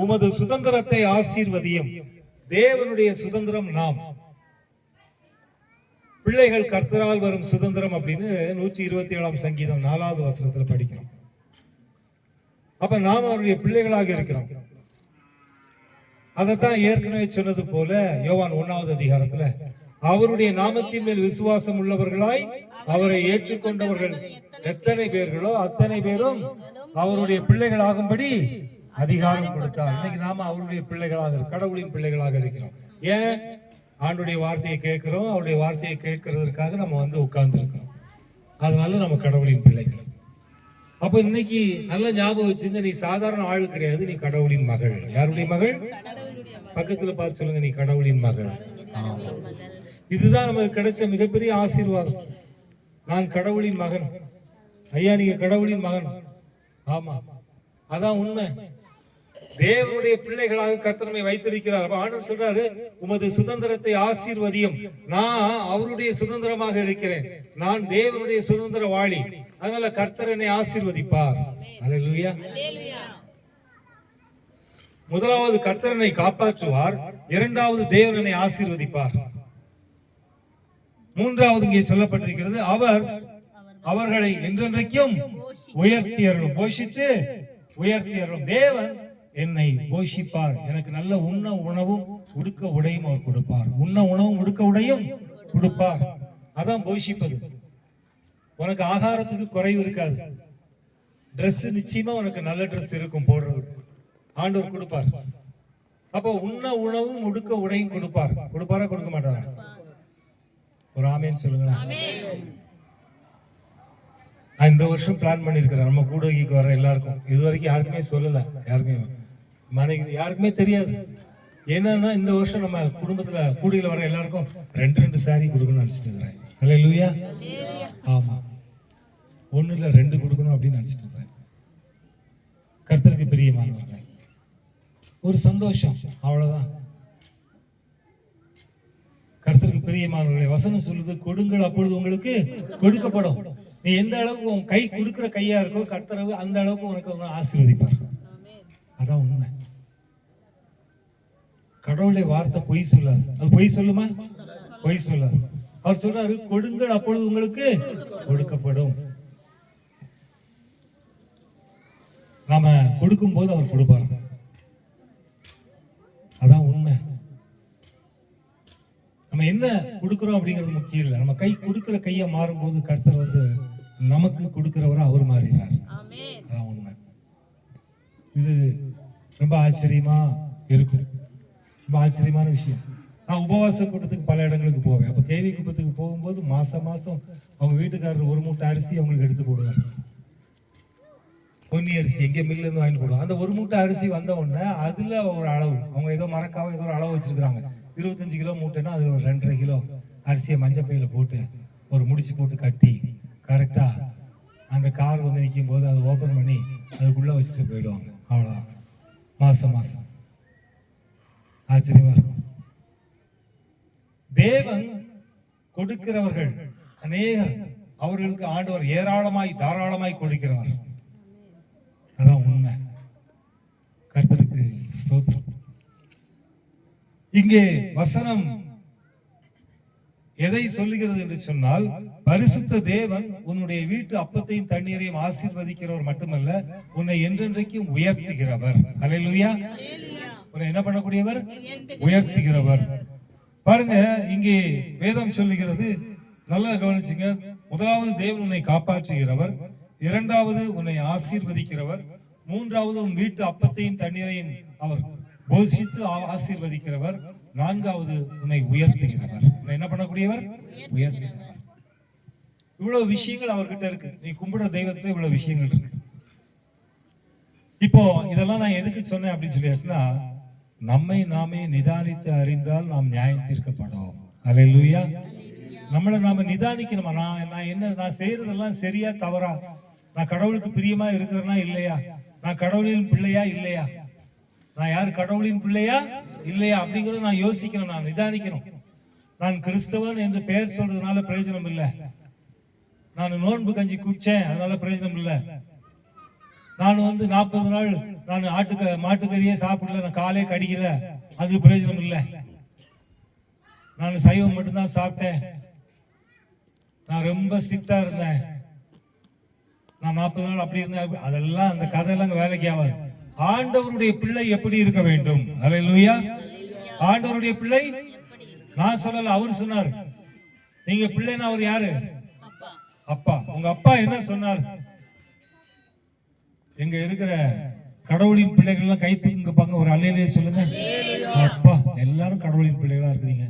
உமது சுதந்திரத்தை ஆசீர்வதியும். தேவனுடைய சுதந்திரம் நாம் பிள்ளைகள் கர்த்தரால் வரும் சுதந்திரம் அப்படின்னு 127ஆம் சங்கீதம் 4வது வசனத்துல படிக்கிறோம். அப்ப நாம் அவருடைய பிள்ளைகளாக இருக்கிறோம். அதைத்தான் ஏற்கனவே சொன்னது போல யோவான் 1வது அதிகாரத்துல, அவருடைய நாமத்தின் மேல் விசுவாசம் உள்ளவர்களாய் அவரை ஏற்றுக்கொண்டவர்கள் எத்தனை பேர்களோ அத்தனை பேரும் அவருடைய பிள்ளைகளாகும்படி அதிகாரம் கொடுத்தார். இன்னைக்கு நாம அவருடைய பிள்ளைகளாக, கடவுளின் பிள்ளைகளாக இருக்கிறோம். ஏன்? ஆண்டுடைய வார்த்தையை கேட்கிறோம். அவருடைய வார்த்தையை கேட்கறதுக்காக நம்ம வந்து உட்கார்ந்து இருக்கிறோம். அதனால நம்ம கடவுளின் பிள்ளைகள். அப்ப இன்னைக்கு நல்ல ஞாபகம் வச்சுங்க, நீ சாதாரண ஆள் கிடையாது, நீ கடவுளின் மகள். யாருடைய மகள்? பக்கத்துல பார்த்து சொல்லுங்க, நீ கடவுளின் மகள். இதுதான் நமக்கு கிடைச்ச மிகப்பெரிய ஆசீர்வாதம். நான் கடவுளின் மகன். ஐயா, நீங்க கடவுளின் மகன். ஆமா, அதான் உண்மை. தேவனுடைய பிள்ளைகளாக கர்த்தர் நம்மை வைத்திருக்கிறார். அப்ப ஆண்டவர் சொல்றாரு, உமது சுதந்திரத்தை ஆசீர்வதியும். நான் அவருடைய சுதந்திரமாக இருக்கிறேன். நான் தேவனுடைய சுதந்திரவாளி. அதனால கர்த்தர் என்னை ஆசீர்வதிப்பார். அல்லேலூயா. முதலாவது, கர்த்தர் என்னை காப்பாற்றுவார். இரண்டாவது, தேவன் என்னை ஆசீர்வதிப்பார். மூன்றாவது இங்கே சொல்லப்பட்டிருக்கிறது, அவர் அவர்களை என்றென்றைக்கும் உயர்த்தி அருளும். போஷித்து உயர்த்தி அருளும். தேவன் என்னை போஷிப்பார். எனக்கு நல்ல உண்ண உணவும் உடுக்க உடையும் அவர் கொடுப்பார். உண்ண உணவும் உடுக்க உடையும் கொடுப்பார். அதான் போஷிப்பது. உனக்கு ஆகாரத்துக்கு குறைவு இருக்காது. Dress நிச்சயமா உனக்கு நல்ல Dress இருக்கும் போடுறது. ஆண்டவர் கொடுப்பார். அப்போ உண்ண உணவும் உடுக்க உடையும் கொடுப்பார். கொடுப்பாரா கொடுக்க மாட்டாரா? ஒரு ஆமேன்னு சொல்லுங்களேன். நான் இந்த வருஷம் பிளான் பண்ணிருக்கிறேன், நம்ம கூடகிக்கு வர எல்லாருக்கும். இது வரைக்கும் யாருக்குமே சொல்லல, யாருக்குமே தெரியாது. என்னன்னா இந்த வருஷம் நம்ம குடும்பத்துல கூடையில வர எல்லாருக்கும் 2 சாரி கொடுக்கணும்னு நினைச்சிட்டு இருக்கிறேன். அல்லேலூயா. ஆமா, 1 இல்ல 2 கொடுக்கணும் அப்படின்னு நினைச்சிட்டு இருக்கிறேன். கர்த்தருக்கு பிரியமானவர்களே, ஒரு சந்தோஷம், அவ்வளவுதான். கர்த்தருக்கு பிரியமானவர்களே, வசனம் சொல்லுது, கொடுங்கள் அப்பொழுது உங்களுக்கு கொடுக்கப்படும். நீ எந்த அளவுக்கு உன் கை கொடுக்கிற கையா இருக்கோ கர்த்தர் அந்த அளவுக்கு உனக்கு ஆசீர்வதிப்பார். அதான் உண்மை. கடவுளுடைய வார்த்தை பொய் சொல்லாது. அது பொய் சொல்லுமா? பொய் சொல்லாது. அவர் சொல்றாரு, கொடுங்கள் அப்பொழுது உங்களுக்கு கொடுக்கப்படும். நாம கொடுக்கும் போது அவர் கொடுப்பார். அதான் உண்மை. நம்ம என்ன கொடுக்கிறோம் அப்படிங்கிறது முக்கியம் இல்லை. நம்ம கை கொடுக்கிற கையா மாறும்போது கர்த்தர் வந்து நமக்கு கொடுக்கிறவரை அவர் மாறினார். அதான் உண்மை. இது ரொம்ப ஆச்சரியமா இருக்கும். ரொம்ப ஆச்சரியமான விஷயம். நான் உபவாச கூட்டத்துக்கு பல இடங்களுக்கு போவேன். அப்ப கேவி குப்பத்துக்கு போகும்போது மாசம் அவங்க வீட்டுக்காரர் 1 மூட்டை அரிசி அவங்களுக்கு எடுத்து போடுவார். பொன்னி அரிசி எங்க மில்ல இருந்து வாங்கிட்டு போடுவாங்க. அந்த 1 மூட்டை அரிசி வந்த உடனே அதுல ஒரு அளவு, அவங்க ஏதோ மரக்காவோ ஏதோ ஒரு அளவு வச்சிருக்காங்க. 25 கிலோ மூட்டைன்னா அதுல ஒரு 2.5 கிலோ அரிசியை மஞ்சப்பையில போட்டு ஒரு முடிச்சு போட்டு கட்டி கரெக்டா அந்த கார் வந்து நிற்கும் போது அதை ஓபன் பண்ணி அதுக்குள்ள வச்சுட்டு போயிடுவாங்க. அவ்வளவுதான். மாசம் ஆச்சரியமா இருக்கும். தேவன் கொடுக்கிறவர்கள் அநேகர், அவர்களுக்கு ஆண்டவர் ஏராளமாய் தாராளமாய் கொடுக்கிறவர். அதான் உண்மை. கர்த்தருக்கு ஸ்தோத்திரம். இங்கே வசனம் எதை சொல்லுகிறது என்று சொன்னால், பரிசுத்த தேவன் உன்னுடைய வீட்டு அப்பத்தையும் தண்ணீரையும் ஆசீர்வதிக்கிறவர் மட்டுமல்ல, உன்னை என்றென்றைக்கும் உயர்த்துகிறவர். அல்லேலூயா. உன்னை என்ன பண்ணக்கூடியவர்? உயர்த்துகிறவர். பாருங்க, இங்கே வேதம் சொல்லுகிறது, நல்லா கவனிச்சுங்க. முதலாவது, தேவன் உன்னை காப்பாற்றுகிறவர். இரண்டாவது, உன்னை ஆசீர்வதிக்கிறவர். மூன்றாவது, உன் வீட்டு அப்பத்தையும் தண்ணீரையும் அவர் போஷித்து ஆசீர்வதிக்கிறவர். நான்காவது, உன்னை உயர்த்துகிறவர். உன்னை என்ன பண்ணக்கூடியவர்? உயர்த்துகிறவர். இவ்வளவு விஷயங்கள் அவர்கிட்ட இருக்கு. நீ கும்பிடுற தெய்வத்துல இவ்வளவு விஷயங்கள் இருக்கு. இப்போ இதெல்லாம் நான் எதுக்கு சொன்னேன் அப்படின்னு சொல்லியாச்சுன்னா, நம்மை நாமே நிதானித்து அறிந்தால் நாம் நியாயம் தீர்க்கப்படும். அல்லேலூயா. நம்மளை நாம நிதானிக்கணுமா? நான் செய்யறதெல்லாம் சரியா தவறா? நான் கடவுளுக்கு பிரியமா இருக்கிறேன்னா இல்லையா? நான் கடவுளின் பிள்ளையா இல்லையா? நான் யார் கடவுளின் பிள்ளையா இல்லையா அப்படிங்கறத நான் யோசிக்கணும், நான் நிதானிக்கணும். நான் கிறிஸ்தவன் என்று பெயர் சொல்றதுனால பிரயோஜனம் இல்லை. நான் நோன்பு கஞ்சி குடிச்சேன் அதனால பிரயோஜனம் இல்லை. நான் வந்து 40 நாள் நான் மாட்டுக்கறியே சாப்பிடல, நான் காலே கடிக்கல, அது பிரயோஜனம் இல்லை. நான் சைவம் மட்டும்தான் சாப்பிட்டேன், நான் ரொம்ப ஸ்ட்ரிக்டா இருந்தேன், நான் 40 நாள் அப்படி இருந்தேன், அதெல்லாம் அந்த கதையெல்லாம் வேலைக்கு ஆகாது. ஆண்டவருடைய பிள்ளை எப்படி இருக்க வேண்டும்? அல்லேலூயா. ஆண்டவருடைய பிள்ளை நான் சொல்லல, அவர் சொன்னார். நீங்க பிள்ளைன்னா அவர் யாரு? அப்பா. உங்க அப்பா என்ன சொன்னார்? எங்க இருக்கிற கடவுளின் பிள்ளைகள் எல்லாம் கை தூக்குங்க, ஒரு அல்லேலூயா சொல்லுங்க. அப்பா, எல்லாரும் கடவுளின் பிள்ளைகளா இருக்கிறீங்க.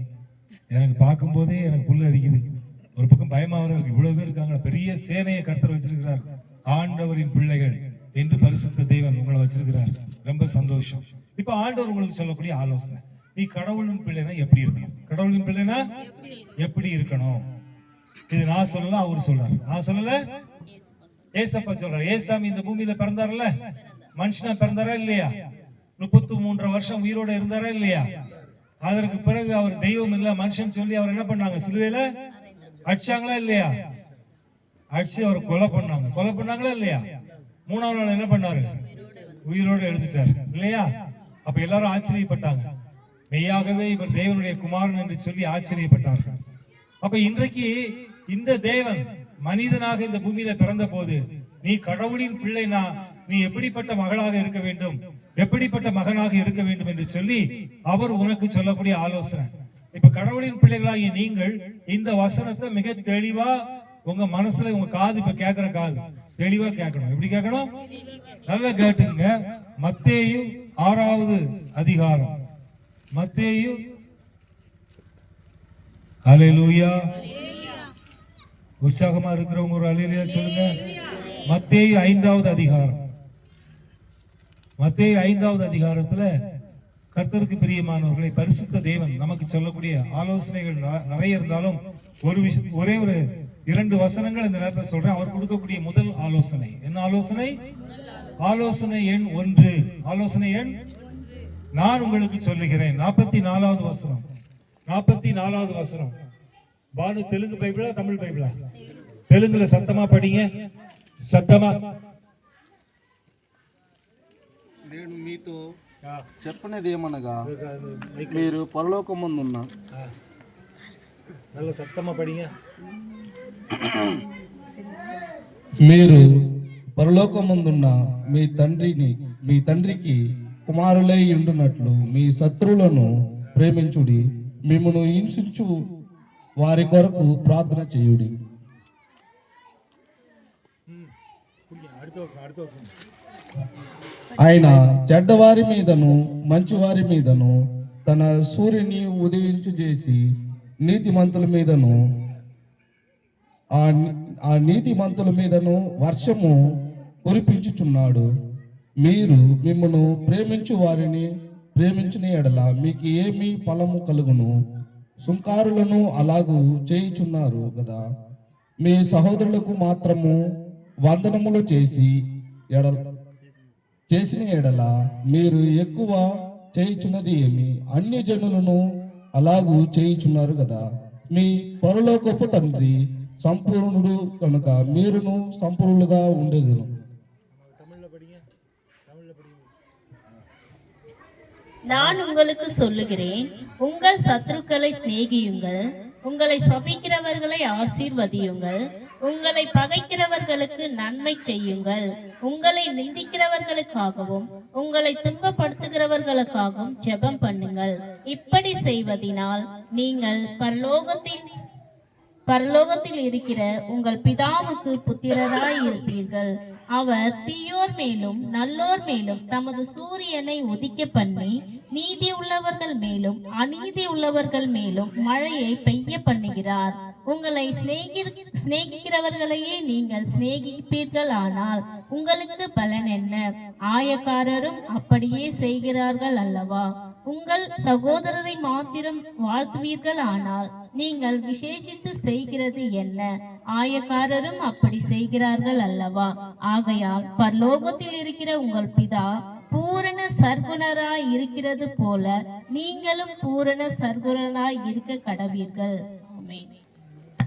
எனக்கு பார்க்கும் போதே எனக்கு புல்லு அரிக்குது, ஒரு பக்கம் பயமா இருக்கு. இவ்வளவு பேர் இருக்காங்க, பெரிய சேனையை கர்த்தர் வச்சிருக்கிறார். ஆண்டவரின் பிள்ளைகள் என்று பரிசுத்த தேவன் உங்களை வச்சிருக்கிறார். ரொம்ப சந்தோஷம். இப்ப ஆண்டவர் உங்களுக்கு சொல்லக்கூடிய ஆலோசனை, நீ கடவுளின் பிள்ளைனா எப்படி இருக்கணும்? கடவுளின் பிள்ளைனா எப்படி இருக்கணும்? இது நான் சொல்லல, அவர் சொல்றாரு. நான் சொல்லல, ஏசப்பா சொல்றாரு. ஏசாமி இந்த பூமியில பிறந்தாருல்ல, மனுஷனா பிறந்தாரா இல்லையா? 33 வருஷம் உயிரோட இருந்தாரா இல்லையா? அதற்கு பிறகு அவர் தெய்வம் இல்ல மனுஷன் சொல்லி அவர் என்ன பண்ணாங்க? சிலுவையில அடிச்சாங்களா இல்லையா? அடிச்சு அவர் கொலை பண்ணாங்களா இல்லையா? 3ஆம் நாள் என்ன பண்ணாரு? உயிரோடு எழுதிட்டாரு இல்லையா? அப்ப எல்லாரும் ஆச்சரியப்பட்டாங்க, மெய்யாகவே இவர் தேவனுடைய குமாரன் என்று சொல்லி ஆச்சரியப்பட்டார்கள். அப்ப இன்றைக்கு இந்த தேவன் மனிதனாக இந்த பூமியில பிறந்த போது, நீ கடவுளின் பிள்ளைனா நீ எப்படிப்பட்ட மகளாக இருக்க வேண்டும், எப்படிப்பட்ட மகனாக இருக்க வேண்டும் என்று சொல்லி அவர் உனக்கு சொல்லக்கூடிய ஆலோசனை. இப்ப கடவுளின் பிள்ளைகளாகிய நீங்கள் இந்த வசனத்தை மிக தெளிவா உங்க மனசுல, உங்க காது, இப்ப கேட்கிற காது தெளிவா கேட்கணும். எப்படி கேட்கணும்? நல்லா கேட்டுங்க. மத்தேயு 6வது அதிகாரம். மத்தேயு, அல்லேலூயா. உற்சாகமா இருக்கிறவங்க ஒரு அல்லேலூயா சொல்லுங்க. மத்தேயு 5வது அதிகாரம். மத்தேயு 5வது அதிகாரத்துல கர்த்தருக்கு பிரியமானவர்களை, பரிசுத்த தேவன் நமக்கு சொல்லக்கூடிய ஆலோசனைகள் நிறைய இருந்தாலும் ஒரே ஒரு 2 வசனங்கள் இந்த நேரத்தில் சொல்றேன். அவர் கொடுக்கக்கூடிய முதல் ஆலோசனை என்ன ஆலோசனை? ஆலோசனை எண் 1. ஆலோசனை எண் நான் உங்களுக்கு சொல்லுகிறேன். 44வது வசனம். 44வது வசனம். பானு, தெலுங்கு பைபிளா தமிழ் பைபிளா? தெலுங்குல சத்தமா படிங்க, சத்தமா. నేను మీతో చెప్పనేది ఏమనగా, మీరు పరలోకమందున్న, நல்ல சத்தமா படிங்க. మీరు పరలోకమందున్న మీ తండ్రికి కుమారులై ఉండునట్లు మీ శత్రువులను ప్రేమించుడి, మిమ్మును హింసించు వారి కొరకు ప్రార్థన చేయుడి. ఆయన చెడ్డవారి మీదను మంచివారి మీదను తన సూర్యుని ఉదయించు చేసి నీతిమంతుల మీదను ఆ నీతిమంతుల మీదను వర్షము కురిపించుచున్నాడు. మీరు మిమ్మును ప్రేమించు వారిని ప్రేమించిన ఎడల మీకు ఏమి ఫలము కలుగును? సుంకారులను అలాగూ చేయుచున్నారు కదా. మీ సహోదరులకు మాత్రము వందనములు చేసిన ఎడల మీరు ఎక్కువ చేయుచున్నది ఏమి? అన్ని జనులను అలాగూ చేయుచున్నారు కదా. మీ పరలోకపు తండ్రి సంపూర్ణుడు కనుక మీరును సంపూర్ణులుగా ఉండేదును. நான் உங்களுக்கு சொல்லுகிறேன், உங்கள் சத்துருக்களை சிநேகியுங்கள், உங்களை சபிக்கிறவர்களை ஆசீர்வதியுங்கள், உங்களை பகைக்கிறவர்களுக்கு நன்மை செய்யுங்கள், உங்களை நிந்திக்கிறவர்களுக்காகவும் உங்களை துன்பப்படுத்துகிறவர்களுக்காகவும் ஜெபம் பண்ணுங்கள். இப்படி செய்வதினால் நீங்கள் பரலோகத்தில் இருக்கிற உங்கள் பிதாவுக்கு புத்திரராய் இருப்பீர்கள். அவர் தீயோர் மேலும் நல்லோர் மேலும் தமது சூரியனை உதிக்க பண்ணி நீதி உள்ளவர்கள் மேலும் அநீதி உள்ளவர்கள் மேலும் மழையை பெய்ய பண்ணுகிறார். உங்களை சிநேகிக்கிறவர்களையே நீங்கள் சிநேகிப்பீர்கள் ஆனால் உங்களுக்கு பலன் என்ன? ஆயக்காரரும் அப்படியே செய்கிறார்கள் அல்லவா? உங்கள் சகோதரரை மாத்திரம் வாழ்த்துவீர்கள் ஆனால் நீங்கள் விசேஷித்து செய்கிறது என்ன? ஆயக்காரரும் அப்படி செய்கிறார்கள் அல்லவா? ஆகையால் பரலோகத்தில் இருக்கிற உங்கள் பிதா பூரண சர்க்குணராய் இருக்கிறது போல நீங்களும் பூரண சர்க்குணராய் இருக்க கடவீர்கள். ஆமென்.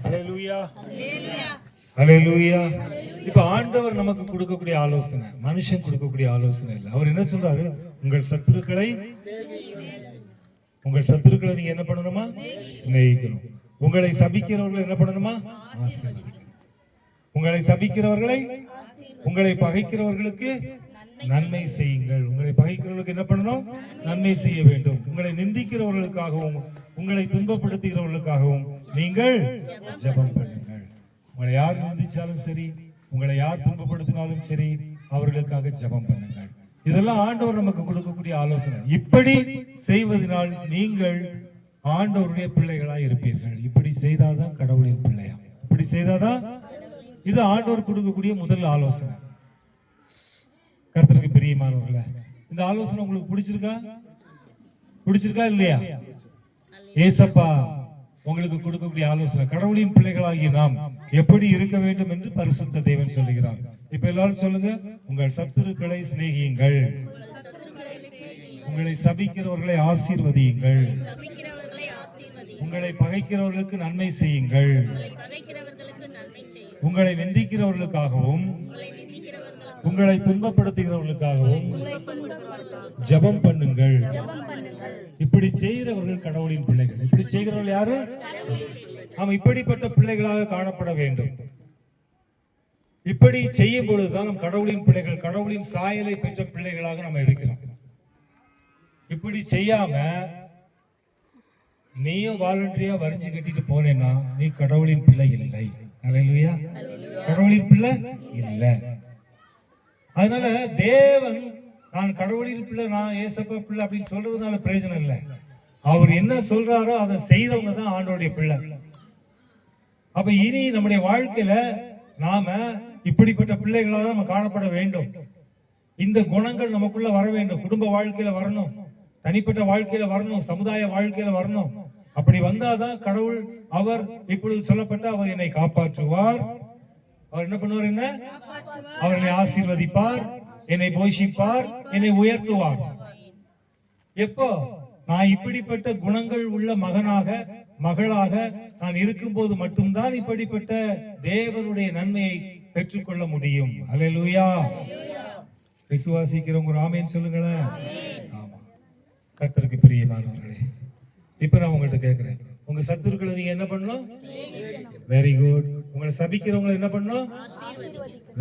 Hallelujah. Hallelujah. Hallelujah. இப்ப ஆண்டவர் நமக்கு கொடுக்கக்கூடிய ஆலோசனை மனுஷன் கொடுக்கக்கூடிய ஆலோசனை இல்லை. அவர் என்ன சொல்றாரு? உங்கள் சத்துருக்களை நீங்க என்ன பண்ணணுமா? சிநேகிக்கணும். உங்களை சபிக்கிறவர்களை என்ன பண்ணணுமா? ஆசீர்வதிக்கணும். உங்களை சபிக்கிறவர்களை, உங்களை பகைக்கிறவர்களுக்கு நன்மை செய்யுங்கள். உங்களை பகைக்கிறவர்களுக்கு என்ன பண்ணணும்? நன்மை செய்ய வேண்டும். உங்களை நிந்திக்கிறவர்களுக்காகவும் உங்களை துன்பப்படுத்துகிறவர்களுக்காகவும் நீங்கள் ஜெபம் பண்ணுங்கள். உங்களை யார் நிந்திச்சாலும் சரி, உங்களை யார் துன்பப்படுத்தினாலும் சரி, அவர்களுக்காக ஜெபம் பண்ணுங்கள். இதெல்லாம் ஆண்டவர் நமக்கு கொடுக்கக்கூடிய ஆலோசனை. இப்படி செய்வதனால் நீங்கள் ஆண்டவருடைய பிள்ளைகளாய் இருப்பீர்கள். இப்படி செய்தாதான் கடவுளின் பிள்ளையா. இப்படி செய்தாதான். இது ஆண்டவர் கொடுக்கக்கூடிய முதல் ஆலோசனை. கர்த்தருக்கு பிரியமானவர்களே, இந்த ஆலோசனை உங்களுக்கு பிடிச்சிருக்கா இல்லையா? ஏசப்பா உங்களுக்கு கொடுக்கக்கூடிய ஆலோசனை, கடவுளின் பிள்ளைகளாகிய நாம் எப்படி இருக்க வேண்டும் என்று பரிசுத்த தேவன் சொல்லுகிறார். இப்ப எல்லாரும் சொல்லுங்க, உங்கள் சத்துருக்களை சிநேகியுங்கள், உங்களை சபிக்கிறவர்களை ஆசீர்வதியுங்கள், உங்களை பகைக்கிறவர்களுக்கு நன்மை செய்யுங்கள், உங்களை நிந்திக்கிறவர்களுக்காகவும் உங்களை துன்பப்படுத்துகிறவர்களுக்காகவும் ஜெபம் பண்ணுங்கள். இப்படி செய்கிறவர்கள் கடவுளின் பிள்ளைகள். இப்படி செய்கிறவர்கள் யாரு? நாம் இப்படிப்பட்ட பிள்ளைகளாக காணப்பட வேண்டும். இப்படி செய்யும் பொழுதுதான் நம் கடவுளின் பிள்ளைகள், கடவுளின் சாயலை பெற்ற பிள்ளைகளாக நம்ம இருக்கிறோம். இப்படி செய்யாம நீயும் வாலண்டரியா வரிஞ்சு கட்டிட்டு போனேன்னா நீ கடவுளின் பிள்ளை இல்லை. அல்லேலூயா. கடவுளின் பிள்ளை இல்லை. அதனால தேவன் நான் கடவுளின் பிள்ளை, நான் ஏசப்பா பிள்ளை அப்படின்னு சொல்றதுனால பிரயோஜனம் இல்லை. அவர் என்ன சொல்றாரோ அதை செய்யறவங்க தான் ஆண்டவருடைய பிள்ளை. அப்ப இனி நம்முடைய வாழ்க்கையில நாம இப்படிப்பட்ட பிள்ளைகளாக நம்ம காணப்பட வேண்டும். இந்த குணங்கள் நமக்குள்ள வர வேண்டும். குடும்ப வாழ்க்கையில வரணும், தனிப்பட்ட வாழ்க்கையில வரணும், சமுதாய வாழ்க்கையில வரணும். அப்படி வந்தாதான் கடவுள், அவர் இப்பொழுது சொல்லப்பட்ட அவர் என்னை காப்பாற்றுவார், அவர் என்ன பண்ணுவார்? என்ன? அவர் என்னை ஆசீர்வதிப்பார், என்னை போஷிப்பார், என்னை உயர்த்துவார். எப்போ? நான் இப்படிப்பட்ட குணங்கள் உள்ள மகனாக மகளாக நான் இருக்கும்போது மட்டும்தான் இப்படிப்பட்ட தேவனுடைய நன்மையை பெற்றுக்கொள்ள முடியும். அல்லேலூயா. விசுவாசிக்கிறவங்க ஆமென் சொல்லுங்களேன். ஆமா. கர்த்தருக்கு பிரியமானவர்களே, இப்ப நான் உங்கள்கிட்ட கேட்கிறேன், உங்க சத்துருக்களை நீங்க என்ன பண்ணணும்? Very good. உங்களை சபிக்கிறவங்களை என்ன பண்ணணும்?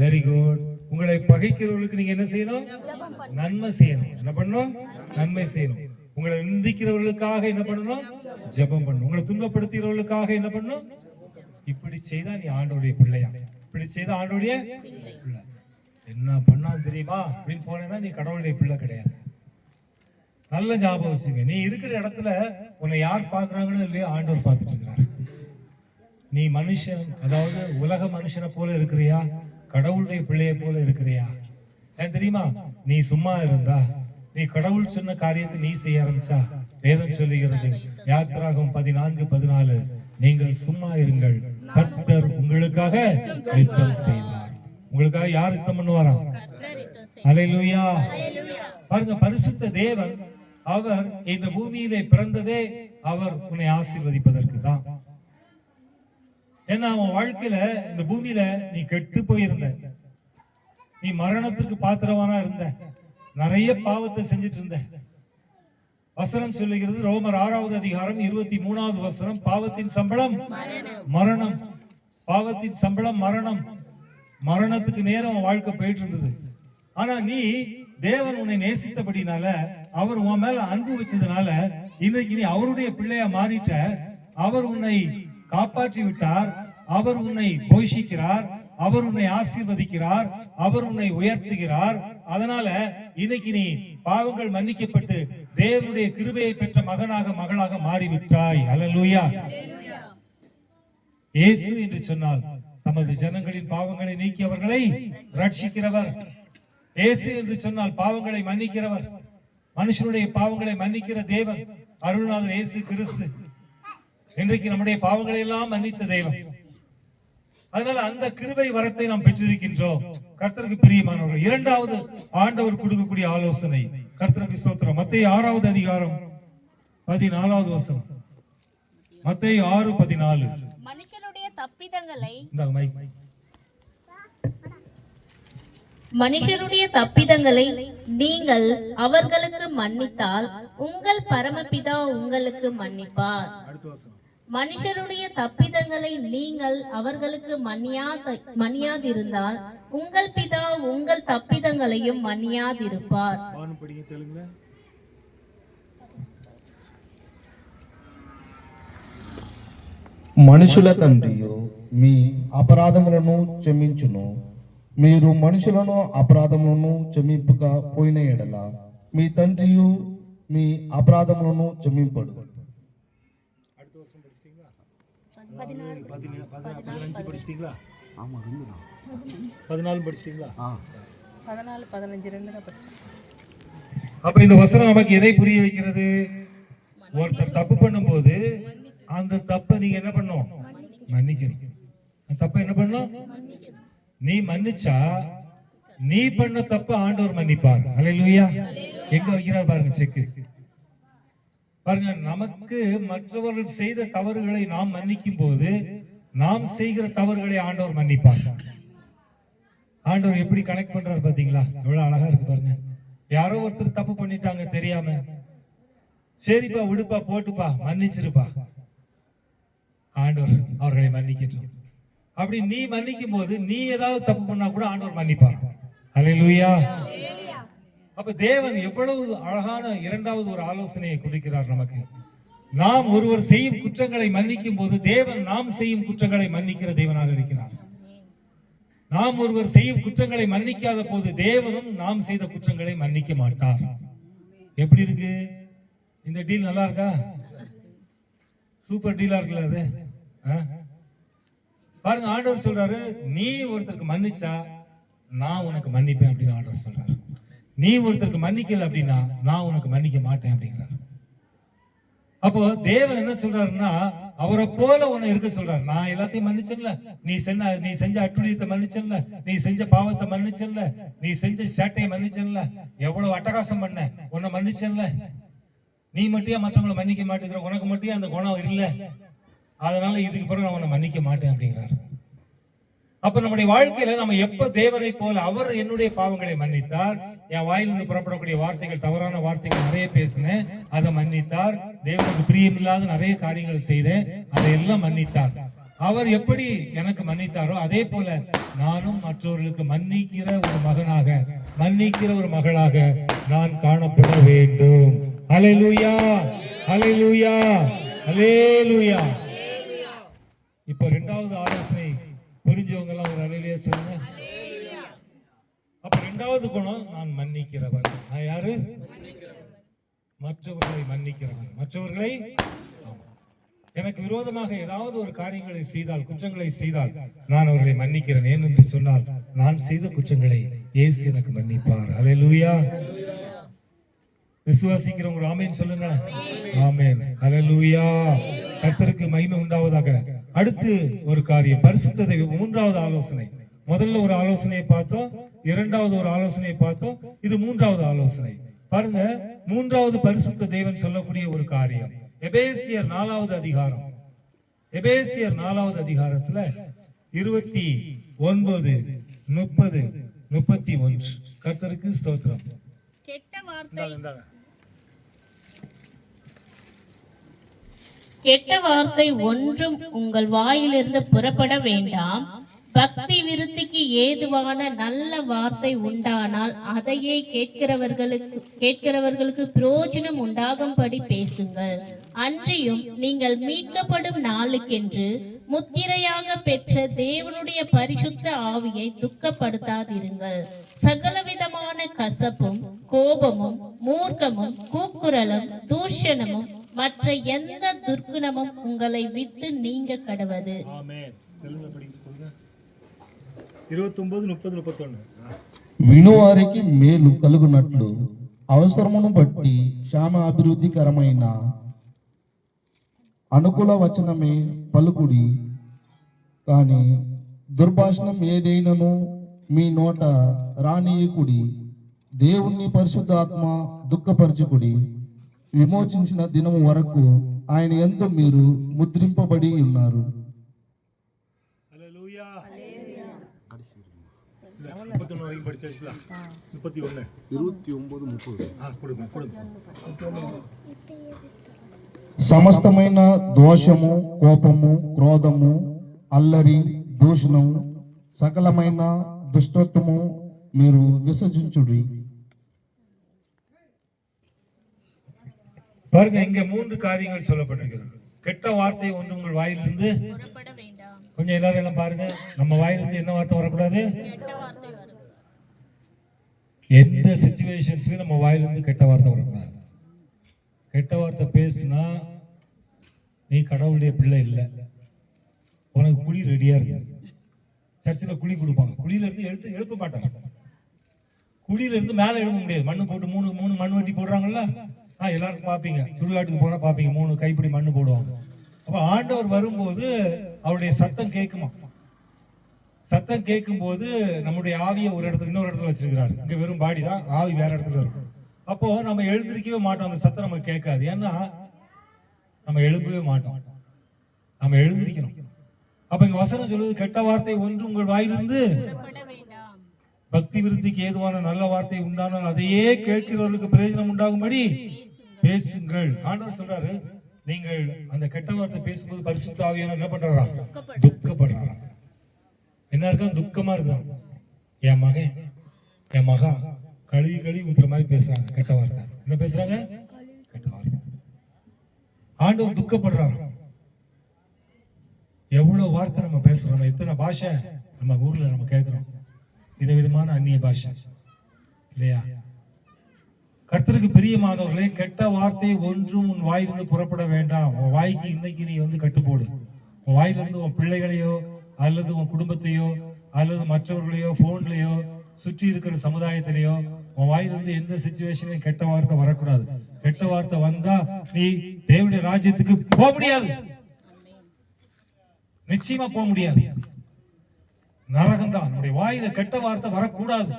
Very good. உங்களை பகைக்கிறவர்களுக்கு நீங்க என்ன செய்யணும்? நன்மை செய்யணும். என்ன பண்ணணும்? நன்மை செய்யணும். உங்களை நிந்திக்கிறவர்களுக்காக என்ன பண்ணணும்? ஜெபம் பண்ணணும். உங்களை துன்பப்படுத்துகிறவர்களுக்காக என்ன பண்ணணும்? இப்படி செய்தா நீ ஆண்டவருடைய பிள்ளையா? இப்படி செய்தா ஆண்டவருடைய பிள்ளை. என்ன பண்ணா தெரியுமா அப்படின்னு போனேன்னா நீ கடவுளுடைய பிள்ளை கிடையாது. நல்ல ஞாபகம் வச்சுங்க. நீ இருக்கிற இடத்துல உன்னை யார் பார்க்கறாங்களோ இல்லையோ ஆண்டவர் பார்த்துட்டு இருக்கிறார். நீ மனுஷன், அதாவது உலக மனுஷனை போல இருக்கிறியா, கடவுளுடைய பிள்ளையை போல இருக்கிறியா? ஏன் தெரியுமா? நீ சும்மா இருந்தா, நீ கடவுள் சொன்ன காரியத்தை நீ செய்ய ஆரம்பிச்சா, வேதம் சொல்லுகிறது யாத்திராகமம் 14:14, நீங்கள் சும்மா இருங்கள், கர்த்தர் உங்களுக்காக யுத்தம் செய்வார். உங்களுக்காக யார் யுத்தம் பண்ணுவாரா? அல்லேலூயா. பாருங்க, பரிசுத்த தேவன் அவர் இந்த பூமியிலே பிறந்ததே அவர் உன்னை ஆசீர்வதிப்பதற்கு தான். ஏன்னா அவன் வாழ்க்கையில இந்த பூமியில நீ கெட்டு போயிருந்த, நீ மரணத்திற்கு பாத்திரவானா இருந்த, நிறைய பாவத்தை செஞ்சுட்டு இருந்த. வசனம் சொல்லுகிறது, ரோமர் 6வது அதிகாரம் 23வது வசனம், பாவத்தின் சம்பளம் மரணம். பாவத்தின் சம்பளம் மரணம். மரணத்துக்கு நேரம் வாழ்க்கை போயிட்டு இருந்தது. ஆனா நீ தேவன் உன்னை நேசித்தபடினால, அவர் உன் மேல அன்பு வச்சதுனால இன்னைக்கு நீ அவருடைய பிள்ளையா மாறிட்ட. அவர் உன்னை காப்பாற்றி விட்டார், அவர் உன்னை போஷிக்கிறார், அவர் உன்னை ஆசீர்வதிக்கிறார், அவர் உன்னை உயர்த்துகிறார். அதனால இன்னைக்கு நீ பாவங்கள் மன்னிக்கப்பட்டு தேவனுடைய கிருபையை பெற்ற மகனாக மகளாக மாறிவிட்டாய். அல்லேலூயா. இயேசு என்று சொன்னால் தமது ஜனங்களின் பாவங்களை நீக்கி அவர்களை ரட்சிக்கிறவர். இயேசு என்று சொன்னால் பாவங்களை மன்னிக்கிறவர், மனுஷனுடைய பாவங்களை மன்னிக்கிற தேவன் அருள்நாதர் இயேசு கிறிஸ்து. இன்றைக்கு நம்முடைய பாவங்களை எல்லாம் மன்னித்த தெய்வம். அதனால அந்த கிருபை வரத்தை நாம் பெற்றிருக்கின்றோம். கர்த்தருக்கு பிரியமானவர்கள், இரண்டாவது ஆண்டவர் கொடுக்கக்கூடிய ஆலோசனை, கர்த்தருக்கு ஸ்தோத்திரம். மத்தேயு 6வது அதிகாரம் 14வது வசனம். மத்தேயு 6:14. மனுஷனுடைய தப்பிதங்களை இந்த மைக் மனுஷருடைய தப்பிதங்களை நீங்கள் அவர்களுக்கு மன்னித்தால் உங்கள் பரமபிதா உங்களுக்கு மன்னிப்பார். மனுஷருடைய தப்பிதங்களை நீங்கள் அவர்களுக்கு மன்னியாதிருந்தால் உங்கள் பிதா உங்கள் தப்பிதங்களையும் மன்னியாதிருப்பார். మనుషుల తండ్రియు మీ అపరాధములను క్షమించును. మీరు మనుషులను అపరాధములను క్షమింపక పోయిన ఎడల మీ తండ్రియు మీ అపరాధములను క్షమింపడు. 14 படிச்சிட்டீங்களா? 14 படிச்சிட்டீங்களா? 14, 15 ரெண்டு தான் படிச்சேன். அப்ப இந்த வசனம் நமக்கு எதை புரிய வைக்கிறது? ஒருத்தர் தப்பு பண்ணும்போது அந்த தப்பை நீங்க என்ன பண்ணணும்? மன்னிக்கணும். அந்த தப்பை என்ன பண்ணணும்? நீ மன்னிச்சா நீ பண்ண தப்பு ஆண்டவர் மன்னிப்பார். அல்லேலூயா. எங்க வைக்கிறார் பாருங்க செக்கு. பாருங்க, நமக்கு மற்றவர்கள் செய்த தவறுகளை நாம் மன்னிக்கும் போது நாம் செய்கிற தவறுகளை ஆண்டவர் மன்னிப்பார். ஆண்டவர் எப்படி கனெக்ட் பண்றாரு பாத்தீங்களா? எவ்வளவு அழகா இருக்கு பாருங்க. யாரோ ஒருத்தர் தப்பு பண்ணிட்டாங்க தெரியாம, சரிப்பா விடுப்பா போட்டுப்பா மன்னிச்சிருப்பா, ஆண்டவர் அவர்களை மன்னிக்கட்டும். அப்படி நீ மன்னிக்கும் போது நீ ஏதாவது தப்பு பண்ணா கூட ஆண்டவர் மன்னிப்பார். அல்லேலூயா. அப்ப தேவன் எவ்வளவு அழகான இரண்டாவது ஒரு ஆலோசனையை கொடுக்கிறார் நமக்கு. நாம் ஒருவர் செய்யும் குற்றங்களை மன்னிக்கும் போது தேவன் நாம் செய்யும் குற்றங்களை மன்னிக்கிற தேவனாக இருக்கிறார். நாம் ஒருவர் செய்யும் குற்றங்களை மன்னிக்காத போது தேவனும் நாம் செய்த குற்றங்களை மன்னிக்க மாட்டார். எப்படி இருக்கு இந்த டீல்? நல்லா இருக்கா? சூப்பர் டீலா இருக்குல்ல அது. பாருங்க, ஆண்டவர் சொல்றாரு, நீ ஒருத்தருக்கு மன்னிச்சா நான் உனக்கு மன்னிப்பேன் அப்படின்னு ஆண்டவர் சொல்றாரு. நீ ஒருத்தருக்கு மன்னிக்கல அப்படின்னா நான் உனக்கு மன்னிக்க மாட்டேன் அப்படிங்கிறார். அப்போ தேவன் என்ன சொல்றாருன்னா, அவரை போல உன்னை இருக்க சொல்றாரு. நான் எல்லாத்தையும் மன்னிச்சேன்ல, நீ செஞ்ச அட்டுழியத்தை மன்னிச்சேன்ல, நீ செஞ்ச பாவத்தை மன்னிச்சேன்ல, நீ செஞ்ச சேட்டையை மன்னிச்சேன்ல, எவ்வளவு அட்டகாசம் பண்ண உன்னை மன்னிச்சேன்ல, நீ மட்டும் மற்றவங்களை மன்னிக்க மாட்டேங்கிற, உனக்கு மட்டும் அந்த குணம் இல்லை, அதனால இதுக்கு பிறகு நான் உன்னை மன்னிக்க மாட்டேன் அப்படிங்கிறாரு. அப்ப நம்முடைய வாழ்க்கையில நம்ம எப்ப தேவனை போல, அவர் என்னுடைய பாவங்களை மன்னித்தார், என் வாயிலிருந்து புறப்படக்கூடிய வார்த்தைகள் தவறான வார்த்தைகள் நிறைய பேசினேன், அதை மன்னித்தார். தேவனுக்கு பிரியமில்லாத நிறைய காரியங்களை செய்தேன், அதையெல்லாம் மன்னித்தார். அவர் எப்படி எனக்கு மன்னித்தாரோ அதே போல நானும் மற்றவர்களுக்கு மன்னிக்கிற ஒரு மகனாக, மன்னிக்கிற ஒரு மகளாக நான் காணப்பட வேண்டும். அல்லேலூயா, அல்லேலூயா, அல்லேலூயா. இப்ப இரண்டாவது ஆலோசனை புரிஞ்சவங்க எல்லாம் ஒரு அல்லேலூயா சொல்லுங்க. அப்ப இரண்டாவது குணம், நான் மன்னிக்கிறவன். நான் யாரு? மற்றவர்களை மன்னிக்கிறவன். மற்றவர்களை, எனக்கு விரோதமாக ஏதாவது ஒரு காரியங்களை செய்தால், குற்றங்களை செய்தால் நான் அவர்களை மன்னிக்கிறேன். ஏன் என்று சொன்னால் நான் செய்த குற்றங்களை இயேசு எனக்கு மன்னிப்பார். அல்லேலூயா. விசுவாசிக்கிறவங்க ஆமென் சொல்லுங்க. ஆமென், அல்லேலூயா. கர்த்தருக்கு மகிமை உண்டாவதாக. அடுத்து ஒரு காரியம், பரிசுத்தத்தை. மூன்றாவது ஆலோசனை. முதல்ல ஒரு ஆலோசனையை பார்த்தோம், இரண்டாவது ஒரு ஆலோசனையை பார்த்தோம், இது மூன்றாவது ஆலோசனை. பாருங்க, மூன்றாவது பரிசுத்த தேவன் சொல்லக்கூடிய ஒரு காரியம். எபேசியர் 4வது அதிகாரம். எபேசியர் 4வது அதிகாரத்துல 29, 30, 31. கர்த்தருக்கு ஸ்தோத்திரம். கெட்ட வார்த்தை ஒன்றும் உங்கள் வாயிலிருந்து புறப்பட வேண்டாம். பக்தி விருத்திக்கு ஏதுவான நல்ல வார்த்தை உண்டானால் அதையே கேட்கிறவர்களுக்கு பிரயோஜனம் உண்டாகும்படி பேசுங்கள். அன்றியும் நீங்கள் மீட்கப்படும் நாளுக்கென்று முத்திரையாக பெற்ற தேவனுடைய பரிசுத்த ஆவியை துக்கப்படுத்தாதிருங்கள். சகலவிதமான கசப்பும் கோபமும் மூர்க்கமும் கூக்குரலும் தூஷணமும் மற்ற எந்த துர்க்குணமும் உங்களை விட்டு நீங்க கடவது. 29, 30, 31. వినువారికి మేలు కలుగునట్లు అవసరమును బట్టి క్షేమ అభివృద్ధికరమైన అనుకూల వచనమే పలుకుడి, కానీ దుర్భాషణం ఏదైనను మీ నోట రానియకుడి. దేవుణ్ణి పరిశుద్ధాత్మ దుఃఖపరచుకుడి. విమోచించిన దినము వరకు ఆయన యందు మీరు ముద్రింపబడి ఉన్నారు. 31 வரைக்கும் படிச்சாச்சுல 31 29 30 கொடுங்க సమస్తమైన దోషము కోపము క్రోధము అల్లరి దూషణము సకలమైన దుష్టత్వము మీరు విసర్జించుడి. பாருங்க, இங்க 3 காரியங்கள் சொல்லப்பட்டிருக்கிறது. கெட்ட வார்த்தை ஒன்று உங்கள் வாயிலிருந்து கொஞ்சம் எல்லாரும் எல்லாம் பாருங்க, நம்ம வாயிலிருந்து என்ன வார்த்தை வரக்கூடாது? எந்த சிச்சுவேஷன்ஸ்லயும் நம்ம வாயிலிருந்து கெட்ட வார்த்தை வரக்கூடாது. கெட்ட வார்த்தை பேசுனா நீ கடவுளுடைய பிள்ளை இல்லை. உனக்கு குழி ரெடியா இருக்கு. சர்ச்சில் குழி கொடுப்பாங்க, குழியில இருந்து எழுப்ப மாட்டாங்க. குழியில இருந்து மேல எழுப்ப முடியாது. மண்ணு போட்டு மூணு மண் வெட்டி போடுறாங்கல்ல, எல்லாருக்கும் பார்ப்பீங்க, சுடுகாட்டுக்கு போனா பார்ப்பீங்க, 3 கைப்பிடி மண்ணு போடுவாங்க. அப்ப ஆண்டவர் வரும்போது அவருடைய சத்தம் கேட்குமா? சத்தம் கேட்கும் போது நம்முடைய ஆவியை ஒரு இடத்துல இன்னொரு இடத்துல வச்சிருக்கிறாரு. இங்க வெறும் பாடி தான், ஆவி வேற இடத்துல இருக்கும். அப்போ நம்ம எழுந்திருக்கவே மாட்டோம், அந்த சத்தம் நமக்கு கேட்காது. ஏன்னா நம்ம எழுப்பவே மாட்டோம், நம்ம எழுந்திருக்கணும். அப்ப இங்க வசனம் சொல்லுது, கெட்ட வார்த்தை ஒன்று உங்கள் வாயிலிருந்து, பக்தி விருத்திக்கு ஏதுவான நல்ல வார்த்தை உண்டானால் அதையே கேட்கிறவர்களுக்கு பிரயோஜனம் உண்டாகும்படி பேசுங்கள். ஆண்டவர் சொல்றாரு, நீங்கள் அந்த கெட்ட வார்த்தை பேசும்போது பரிசுத்த ஆவியானவர் என்ன பண்றாரா? துக்கப்படுறாரா? என்ன இருக்கா? துக்கமா இருக்கான். என் மகன் என் மகா கழுவி ஊத்துற மாதிரி பேசுறாங்க. கெட்ட வார்த்தை என்ன பேசுறாங்க? கெட்ட வார்த்தை. ஆண்டவர் துக்கப்படுறாரு. எவ்வளவு வார்த்தை நம்ம பேசுறோம், எத்தனை பாஷை நம்ம ஊர்ல நம்ம கேட்கிறோம், விதவிதமான அந்நிய பாஷை இல்லையா? கர்த்தருக்கு பிரியமானவர்களே, கெட்ட வார்த்தை ஒன்றும் உன் வாயிலிருந்து புறப்பட வேண்டாம். உன் வாய்க்கு இன்னைக்கு நீ கட்டுப்போடு. உன் வாயிலிருந்து உன் பிள்ளைகளையோ அல்லது உன் குடும்பத்தையோ அல்லது மற்றவர்களையோ போன்லயோ சுற்றி இருக்கிற சமுதாயத்திலேயோ உன் வாயிலிருந்து எந்த சிச்சுவேஷன்லயும் கெட்ட வார்த்தை வரக்கூடாது. கெட்ட வார்த்தை வந்தா நீ தேவனுடைய ராஜ்யத்துக்கு போக முடியாது, நிச்சயமா போக முடியாது. நரகம் தான். நம்முடைய வாயில கெட்ட வார்த்தை வரக்கூடாது.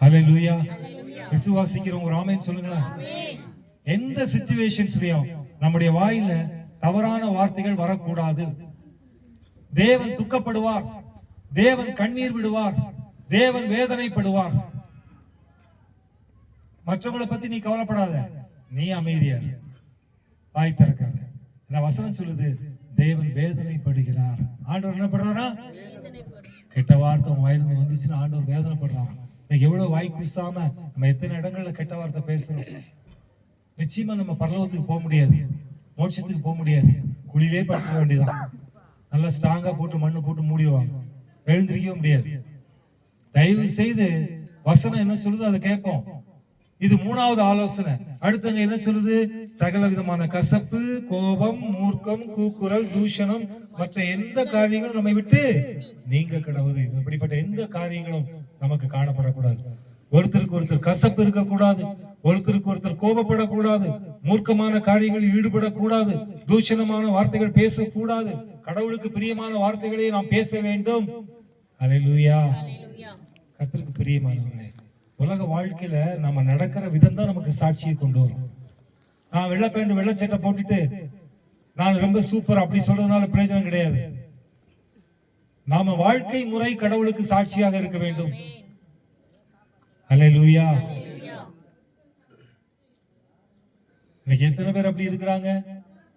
ஹல்லேலூயா. விசுவாசிக்கிறவங்க ஒரு ஆமென் சொல்லுங்களேன். எந்த சிச்சுவேஷன்ஸ்லயும் நம்முடைய வாயில தவறான வார்த்தைகள் வரக்கூடாது. தேவன் துக்கப்படுவார், தேவன் கண்ணீர் விடுவார், தேவன் வேதனைப்படுவார். மற்றவங்களை பத்தி நீ கவலைப்படாத, நீ அமைதியா வாய் திறக்காத. வசனம் சொல்லுது, தேவன் வேதனைப்படுகிறார். ஆண்டவர் என்ன பண்றாரா? கெட்ட வார்த்தை வாயிலிருந்து வந்துச்சுன்னா ஆண்டவர் வேதனைப்படுறாரா? எவ்வளவு வாய் குசாம நம்ம எத்தனை இடங்கள்ல கெட்ட வார்த்தை பேசுறோம். நிச்சயமா நம்ம பரலோகத்துக்கு போக முடியாது, மோட்சத்துக்கு போக முடியாது. குழியிலே படுக்க வேண்டியதான். நல்லா ஸ்ட்ராங்கா போட்டு மண்ணு போட்டு மூடிடுவாங்க, எழுந்திருக்கவே முடியாது. தயவு செய்து வசனம் என்ன சொல்லுது அதை கேட்போம். இது 3வது ஆலோசனை. அடுத்தங்க என்ன சொல்லுது? சகல விதமான கசப்பு, கோபம், மூர்க்கம், கூக்குரல், தூஷணம் மற்ற எந்த காரியங்களும் நம்மை விட்டு நீங்க கடவுது. இப்படிப்பட்ட எந்த காரியங்களும் நமக்கு காணப்படக்கூடாது. ஒருத்தருக்கு ஒருத்தர் கசப்பு இருக்கக்கூடாது, ஒருத்தருக்கு ஒருத்தர் கோபப்படக்கூடாது, மூர்க்கமான காரியங்களில் ஈடுபடக்கூடாது, தூஷணமான வார்த்தைகள் பேசக்கூடாது. கடவுளுக்கு பிரியமான வார்த்தைகளை நாம் பேச வேண்டும். அல்லேலூயா. கர்த்தருக்கு பிரியமானவர்களே, உலக வாழ்க்கையில நம்ம நடக்கிற விதம் தான் நமக்கு சாட்சியை கொண்டு வரும். நான் வெள்ளை பேண்ட் வெள்ளை சட்டை போட்டுட்டு நான் ரொம்ப சூப்பர் அப்படி சொல்றதுனால பிரயோஜனம் கிடையாது. நாம வாழ்க்கை முறை கடவுளுக்கு சாட்சியாக இருக்க வேண்டும். அல்லேலூயா. இன்னைக்கு எத்தனை பேர் அப்படி இருக்கிறாங்க?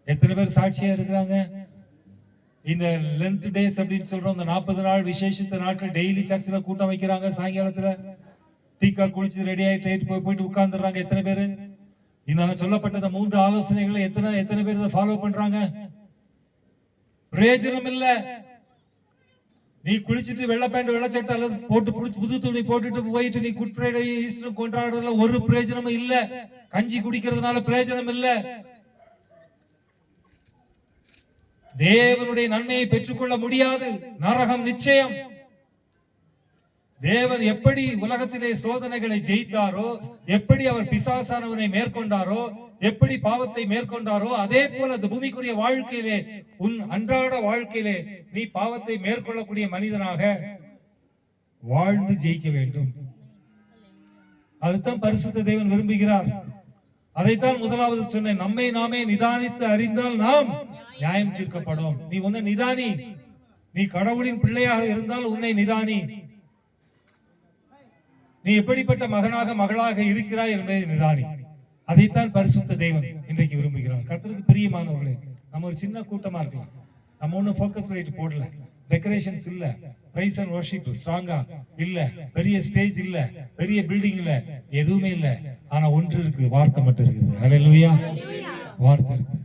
எத்தனை பேர் சாட்சியா இருக்கிறாங்க? இந்த லென்த் டேஸ் அப்படின்னு சொல்றோம், இந்த 40 நாள் விசேஷித்த நாட்கள் டெய்லி சர்ச்சில் கூட்டம் வைக்கிறாங்க. சாயங்காலத்துல டீக்கா குளிச்சு ரெடி ஆயிட்டு போயிட்டு உட்கார்ந்துடுறாங்க. எத்தனை பேரு இந்த சொல்லப்பட்ட 3 ஆலோசனைகளை எத்தனை பேர் இதை ஃபாலோ பண்றாங்க? பிரயோஜனம் இல்ல. நீ குளிச்சுட்டு வெள்ளை பேண்ட் வெள்ளை சட்டை அல்லது போட்டு புது துணி போட்டுட்டு போயிட்டு நீ குட் ஃப்ரைடே ஈஸ்டர் கொண்டாடுறதுல ஒரு பிரயோஜனமும் இல்ல. கஞ்சி குடிக்கிறதுனால பிரயோஜனம் இல்ல. தேவனுடைய நன்மையை பெற்றுக்கொள்ள முடியாது. நரகம் நிச்சயம். தேவன் எப்படி உலகத்திலே சோதனைகளை ஜெயித்தாரோ, எப்படி அவர் பிசாசானவனை மேற்கொண்டாரோ, எப்படி பாவத்தை மேற்கொண்டாரோ, அதே போல அந்த பூமிக்குரிய வாழ்க்கையிலே உன் அன்றாட வாழ்க்கையிலே நீ பாவத்தை மேற்கொள்ளக்கூடிய மனிதனாக வாழ்ந்து ஜெயிக்க வேண்டும். அதுதான் பரிசுத்த தேவன் விரும்புகிறார். அதைத்தான் முதலாவது சொன்னேன், நம்மை நாமே நிதானித்து அறிந்தால் நாம் நியாயம் தீர்க்கப்படும். நீ ஒன்னு நிதானி, நீ கடவுளின் பிள்ளையாக இருந்தால் உன்னை நிதானி. நீ எப்படிப்பட்ட மகனாக மகளாக இருக்கிறாய் என்பதை நிதானி. அதைத்தான் பரிசுத்த தேவன் இன்றைக்கு விரும்புகிறார். கர்த்தருக்கு பிரியமானவர்களே, நம்ம ஒரு சின்ன கூட்டமா இருக்கலாம், நம்ம ஒன்னும் ஃபோக்கஸ் லைட் போடல, டெக்கரேஷன்ஸ் இல்ல, பிரைஸ் அண்ட் வர்ஷிப் ஸ்ட்ராங்கா இல்ல, பெரிய ஸ்டேஜ் இல்ல, பெரிய பில்டிங் இல்ல, எதுவுமே இல்ல. ஆனா ஒன்று இருக்கு, வார்த்தை மட்டும் இருக்குது. ஹல்லேலூயா. வார்த்தை இருக்கு.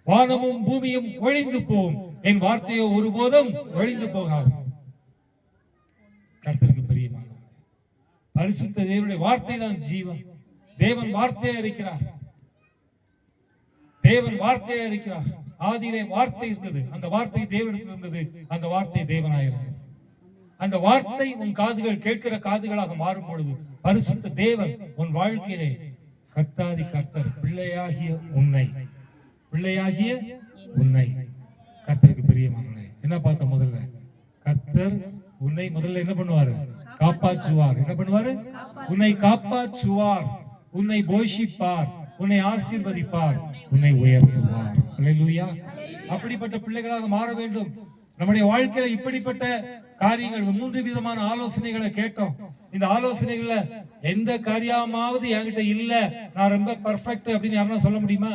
வானமும் பூமியும் ஒழிந்து போகும், என் வார்த்தையோ ஒருபோதும் ஒழிந்து போகாது. கர்த்தருக்கு பிரியமானவர்களே, பரிசுத்த தேவனுடைய வார்த்தை தான் ஜீவன். தேவன் வார்த்தையா இருக்கிறார். தேவன் வார்த்தையா இருக்கிறார். ஆதியிலே வார்த்தை இருந்தது, அந்த வார்த்தை தேவனிடத்தில் இருந்தது, அந்த வார்த்தை தேவனாயிருந்தது. அந்த வார்த்தை உன் காதுகள் கேட்கிற காதுகளாக மாறும் பொழுது பரிசுத்த தேவன் உன் வாழ்க்கையிலே கர்த்தாதி கர்த்தர் பிள்ளையாகிய உன்னை கர்த்தருக்கு பிரியமானவர்களே, என்ன பார்த்த முதல்ல? கர்த்தர் உன்னை முதல்ல என்ன பண்ணுவாரு? காப்பாற்றுவார். என்ன பண்ணுவாரு? உன்னை காப்பாற்றுவார், உன்னை போஷிப்பார், உன்னை ஆசீர்வதிப்பார், உன்னை உயர்த்துவார். அல்லேலூயா. அப்படிப்பட்ட பிள்ளைகளாக மாற வேண்டும். நம்முடைய வாழ்க்கையில இப்படிப்பட்ட காரியங்கள், 3 விதமான ஆலோசனைகளை கேட்டோம். இந்த ஆலோசனைகள்ல எந்த காரியமாவது என்கிட்ட இல்ல, நான் ரொம்ப பெர்ஃபெக்ட் அப்படின்னு யாருன்னா சொல்ல முடியுமா?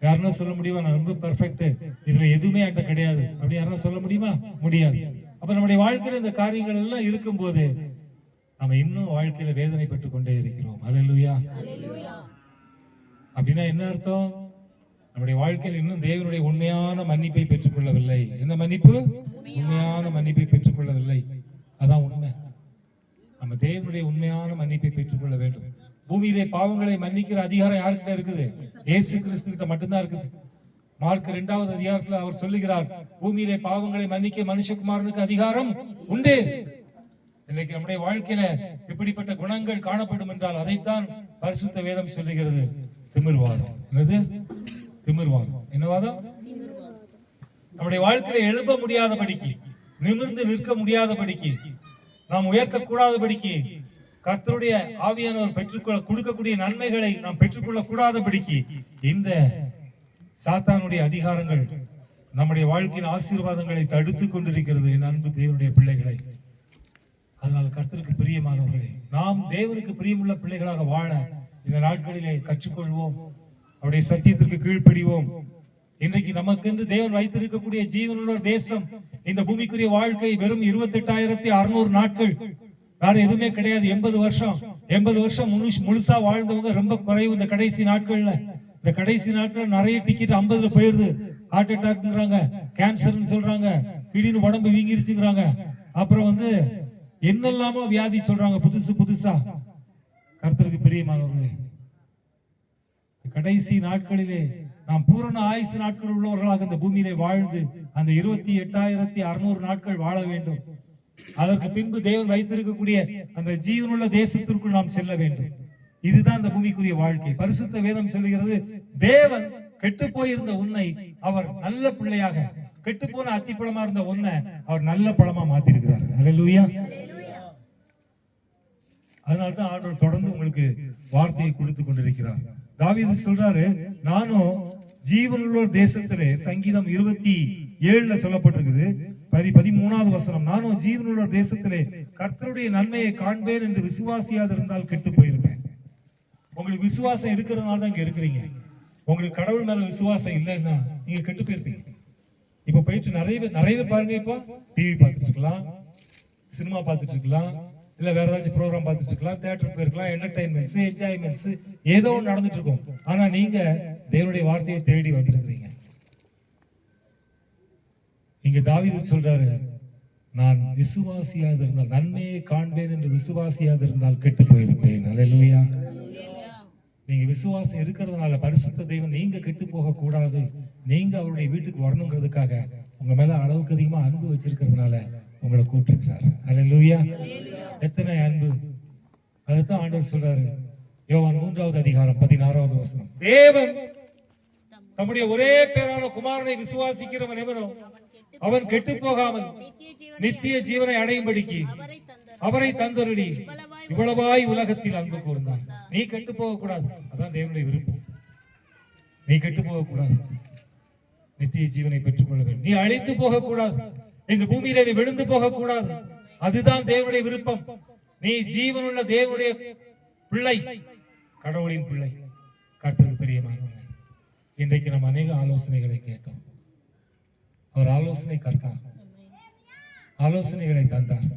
யாருன்னா சொல்ல முடியுமா? நான் ரொம்ப பெர்ஃபெக்ட், இதுல எதுவுமே என்கிட்ட கிடையாது அப்படின்னு யாருன்னா சொல்ல முடியுமா? முடியாது. அப்ப நம்முடைய வாழ்க்கையில இந்த காரியங்கள் எல்லாம் இருக்கும்போது நம்ம இன்னும் வாழ்க்கையில வேதனை பெற்றுக் கொண்டே இருக்கிறோம். அல்லேலூயா. அப்படின்னா என்ன அர்த்தம்? நம்முடைய வாழ்க்கையில் இன்னும் தேவனுடைய உண்மையான மன்னிப்பை பெற்றுக் கொள்ளவில்லை. என்ன மன்னிப்பு? உண்மையான மன்னிப்பை பெற்றுக் கொள்ளவில்லை. அதான் உண்மை. நம்ம தேவனுடைய உண்மையான மன்னிப்பை பெற்றுக் கொள்ள வேண்டும். பூமியிலே பாவங்களை மன்னிக்கிற அதிகாரம் யாருக்கிட்ட இருக்குது? இயேசு கிறிஸ்து கிட்ட மட்டும்தான் இருக்குது. மார்க் 2வது அதிகாரத்துல அவர் சொல்லுகிறார், பூமியிலே பாவங்களை மன்னிக்க மனுஷகுமாரனுக்கு அதிகாரம் உண்டு. இன்னைக்கு நம்முடைய வாழ்க்கையில இப்படிப்பட்ட குணங்கள் காணப்படும் என்றால் அதைத்தான் பரிசுத்த வேதம் சொல்லுகிறது. திமிர்வாதம். என்னது? திமிர்வாதம். என்ன வாதம்? நம்முடைய வாழ்க்கையில எழும்ப முடியாதபடிக்கு, நிமிர்ந்து நிற்க முடியாதபடிக்கு, நாம் உயர்த்தக்கூடாதபடிக்கு, கர்த்தருடைய ஆவியானவர் பெற்றுக்கொள்ள கொடுக்கக்கூடிய நன்மைகளை நாம் பெற்றுக்கொள்ள கூடாதபடிக்கு இந்த சாத்தானுடைய அதிகாரங்கள் நம்முடைய வாழ்க்கையின் ஆசீர்வாதங்களை தடுத்து கொண்டிருக்கிறது. என் அன்பு தேவனுடைய பிள்ளைகளை, அதனால் கர்த்தருக்கு பிரியமானவர்களே, நாம் தேவனுக்கு பிரியமுள்ள பிள்ளைகளாக வாழ இந்த நாட்களிலே கற்றுக்கொள்வோம். அவருடைய சத்தியத்திற்கு கீழ்ப்படிவோம். இன்றைக்கு நமக்கென்று தேவன் வைத்திருக்கக்கூடிய ஜீவனுள்ள தேசம், இந்த பூமிக்குரிய வாழ்க்கை வெறும் 28,600 நாட்கள். வேற எதுவுமே கிடையாது. 80 வருஷம் முழுசா வாழ்ந்தவங்க ரொம்ப குறைவு. இந்த கடைசி நாட்கள்ல நிறைய டிக்கெட் 50ல போயிருது. ஹார்ட் அட்டாக்ங்கிறாங்க, கேன்சர்னு சொல்றாங்க, திடீர்னு உடம்பு வீங்கிருச்சுங்கிறாங்க, அப்புறம் என்னெல்லாமோ வியாதி சொல்றாங்க புதுசா. கர்த்தருக்கு பிரியமானவர்களே, கடைசி நாட்களிலே நாம் பூரண ஆயுசு நாட்கள் உள்ளவர்களாக இந்த பூமியிலே வாழ்ந்து அந்த 28,600 நாட்கள் வாழ வேண்டும். அதற்கு பின்பு தேவன் வைத்திருக்கக்கூடிய அந்த ஜீவனுள்ள தேசத்திற்குள் நாம் செல்ல வேண்டும். இதுதான் இந்த பூமிக்குரிய வாழ்க்கை. பரிசுத்த வேதம் சொல்லுகிறது, தேவன் கெட்டு போயிருந்த உன்னை அவர் நல்ல பிள்ளையாக, கெட்டு போன அத்திப்பழமா இருந்த உன்னை அவர் நல்ல பழமா மாத்திருக்கிறார். அல்லேலூயா. அதனால்தான் ஆண்டவர் தொடர்ந்து உங்களுக்கு வார்த்தையை கொடுத்து கொண்டிருக்கிறார். தாவீது சொல்றாரு, நானும் ஜீவனுள்ள தேசத்திலே, சங்கீதம் 27ல சொல்லப்பட்டிருக்குது 13வது வசனம், நானும் ஜீவனுள்ள தேசத்திலே கர்த்தருடைய நன்மையை காண்பேன் என்று விசுவாசியாது இருந்தால் கெட்டு போயிருப்பேன். உங்களுக்கு விசுவாசம் இருக்கிறதுனால தான் இங்க இருக்கிறீங்க. உங்களுக்கு கடவுள் மேல விசுவாசம் இல்லைன்னா நீங்க கெட்டு போயிருப்பீங்க. இப்ப போயிட்டு நிறைய பாருங்க, இப்போ டிவி பார்த்துட்டு இருக்கலாம், சினிமா பார்த்துட்டு இருக்கலாம், இல்ல வேற ஏதாச்சும் ப்ரோக்ராம் பார்த்துட்டு இருக்கலாம், தியேட்டர் போயிருக்கலாம், என்டர்டைன்மெண்ட்ஸ், என்ஜாய்மெண்ட்ஸ் ஏதோ ஒன்று நடந்துட்டு இருக்கும். ஆனா நீங்க தேவனுடைய வார்த்தையை தேடி வந்திருக்கிறீங்க. இங்க தாவீது சொல்றாரு, நான் விசுவாசியாக இருந்தால், நன்மையை காண்பேன் என்று விசுவாசியாக இருந்தால் கெட்டு போயிருப்பேன். அல்லேலூயா. நீங்க விசுவாசம் இருக்கிறதுனால பரிசுத்த தெய்வம் நீங்க கெட்டு போக கூடாது, நீங்க அவருடைய வீட்டுக்கு வரணுங்கிறதுக்காக உங்க மேல அளவுக்கு அதிகமா அன்பு வச்சிருக்கிறதுனால உங்களை கூப்பிட்டுருக்கிறாரு. அல்லேலூயா. எத்தனை அன்பு! அதுதான் ஆண்டவர் சொல்றாரு, யோவான் 3வது அதிகாரம் 16வது வசனம், தேவன் நம்முடைய ஒரே பேரான குமாரனை விசுவாசிக்கிறவன் எவனோ அவன் கெட்டு போகாமல் நித்திய ஜீவனை அடையும்படிக்கு அவரை தந்தருளி இவ்வளவாய் உலகத்தில் அன்பு கூர்ந்தார். நீ கெட்டு போக கூடாது, அதான் தேவனுடைய விருப்பம். நீ கெட்டு போக கூடாது. நித்திய ஜீவனை பெற்றுக்கொள்ள வேண்டும். நீ அழித்து போகக்கூடாது, இந்த பூமியில நீ விழுந்து போகக்கூடாது. அதுதான் தேவனுடைய விருப்பம். நீ ஜீவனுள்ள தேவனுடைய பிள்ளை, கடவுளின் பிள்ளை, கர்த்தருக்கு பிரியமானவனே. இன்றைக்கு நாம் அநேக ஆலோசனைகளை கேட்டோம். அவர் ஆலோசனை கர்த்தா, ஆலோசனைகளை தந்தார்.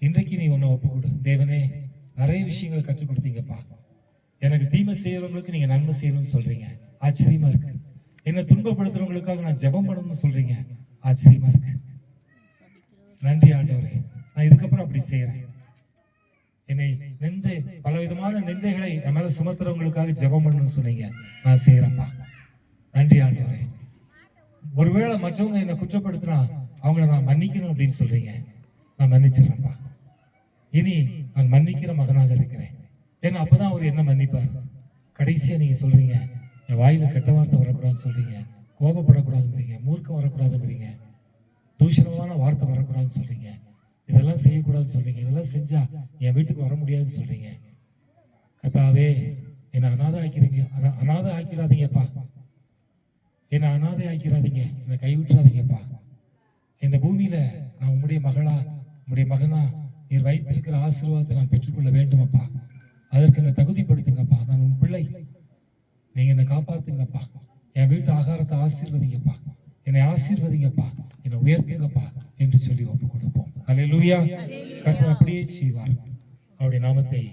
இன்றைக்கு நீ ஒன்ன ஒப்பு கொடு. தேவனே, நிறைய விஷயங்களை கற்றுக் கொடுத்தீங்கப்பா. எனக்கு தீமை செய்யறவங்களுக்கு நீங்க நன்மை செய்யணும்னு சொல்றீங்க, ஆச்சரியமா இருக்கு. என்ன துன்பப்படுத்துறவங்களுக்காக நான் ஜெபம் பண்ணணும்னு சொல்றீங்க, ஆச்சரியமா இருக்கு. நன்றி ஆண்டவரே, நான் இதுக்கப்புறம் அப்படி செய்யறேன். என்னை பலவிதமான நிந்தைகளை என் மேல சுமத்துறவங்களுக்காக ஜெபம் பண்ணணும்னு சொன்னீங்க, நான் செய்யறேன்ப்பா. நன்றி ஆண்டவரே. ஒருவேளை மற்றவங்க என்னை குற்றப்படுத்தினா அவங்கள நான் மன்னிக்கணும் அப்படின்னு சொல்றீங்க, நான் மன்னிச்சிடறேன்ப்பா. இனி நான் மன்னிக்கிற மகனாக இருக்கிறேன். ஏன்னா அப்பதான் அவர் என்ன மன்னிப்பார். கடைசியா நீங்க சொல்றீங்க, என் வாயில கெட்ட வார்த்தை வரக்கூடாதுன்னு சொல்றீங்க, கோபப்படக்கூடாதுங்கிறீங்க, மூர்க்கம் வரக்கூடாதுங்கிறீங்க, தூஷணமான வார்த்தை வரக்கூடாதுன்னு சொல்றீங்க, இதெல்லாம் செய்யக்கூடாதுன்னு சொல்றீங்க, இதெல்லாம் செஞ்சா என் வீட்டுக்கு வர முடியாதுன்னு சொல்றீங்க. கர்த்தாவே, என்னை அனாதை ஆக்கிடாதீங்கப்பா. என்னை அனாதை ஆக்கிடாதீங்க, என்னை கைவிட்டுறாதீங்கப்பா. இந்த பூமியில நான் உம்முடைய மகளா, உம்முடைய மகனா நீர் வைத்திருக்கிற ஆசீர்வாதத்தை நான் பெற்றுக்கொள்ள வேண்டுமப்பா. அதற்கு என்னை தகுதிப்படுத்துங்கப்பா. நான் உன் பிள்ளை, நீங்க என்னை காப்பாத்துங்கப்பா. என் வீட்டு ஆகாரத்தை ஆசீர்வதிங்கப்பா, என்னை ஆசீர்வதிங்கப்பா, என்னை உயர்த்துங்கப்பா என்று சொல்லி ஒப்பு கொடுப்போம். அல்லேலூயா. கர்த்தர் அப்படியே செய்வார். அவருடைய நாமத்தை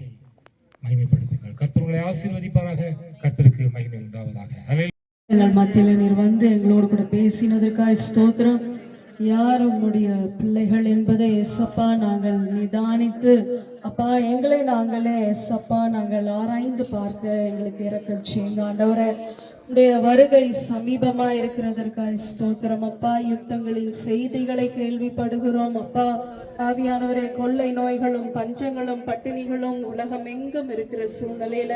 மகிமைப்படுத்துங்கள். கர்த்தர் உங்களை ஆசீர்வதிப்பாராக. கர்த்தருக்கு மகிமை உண்டாவதாக. அல்லேலூயா. எங்கள் மத்தியில நீர் வந்து எங்களோடு கூட பேசினதற்காக ஸ்தோத்திரம். யார் உம்முடைய பிள்ளைகள் என்பதை எஸ்அப்பா நாங்கள் நிதானித்து, அப்பா எங்களை நாங்களே எஸ்அப்பா நாங்கள் ஆராய்ந்து பார்க்க எங்களுக்கு இரக்கம் செய்யுங்க ஆண்டவரே. உடைய வருகை சமீபமா இருக்கிறதற்காக ஸ்தோத்திரம் அப்பா. யுத்தங்களின் செய்திகளை கேள்விப்படுகிறோம் அப்பா. ஆவியானவரே, கொள்ளை நோய்களும் பஞ்சங்களும் பட்டினிகளும் உலகம் எங்கும் இருக்கிற சூழ்நிலையில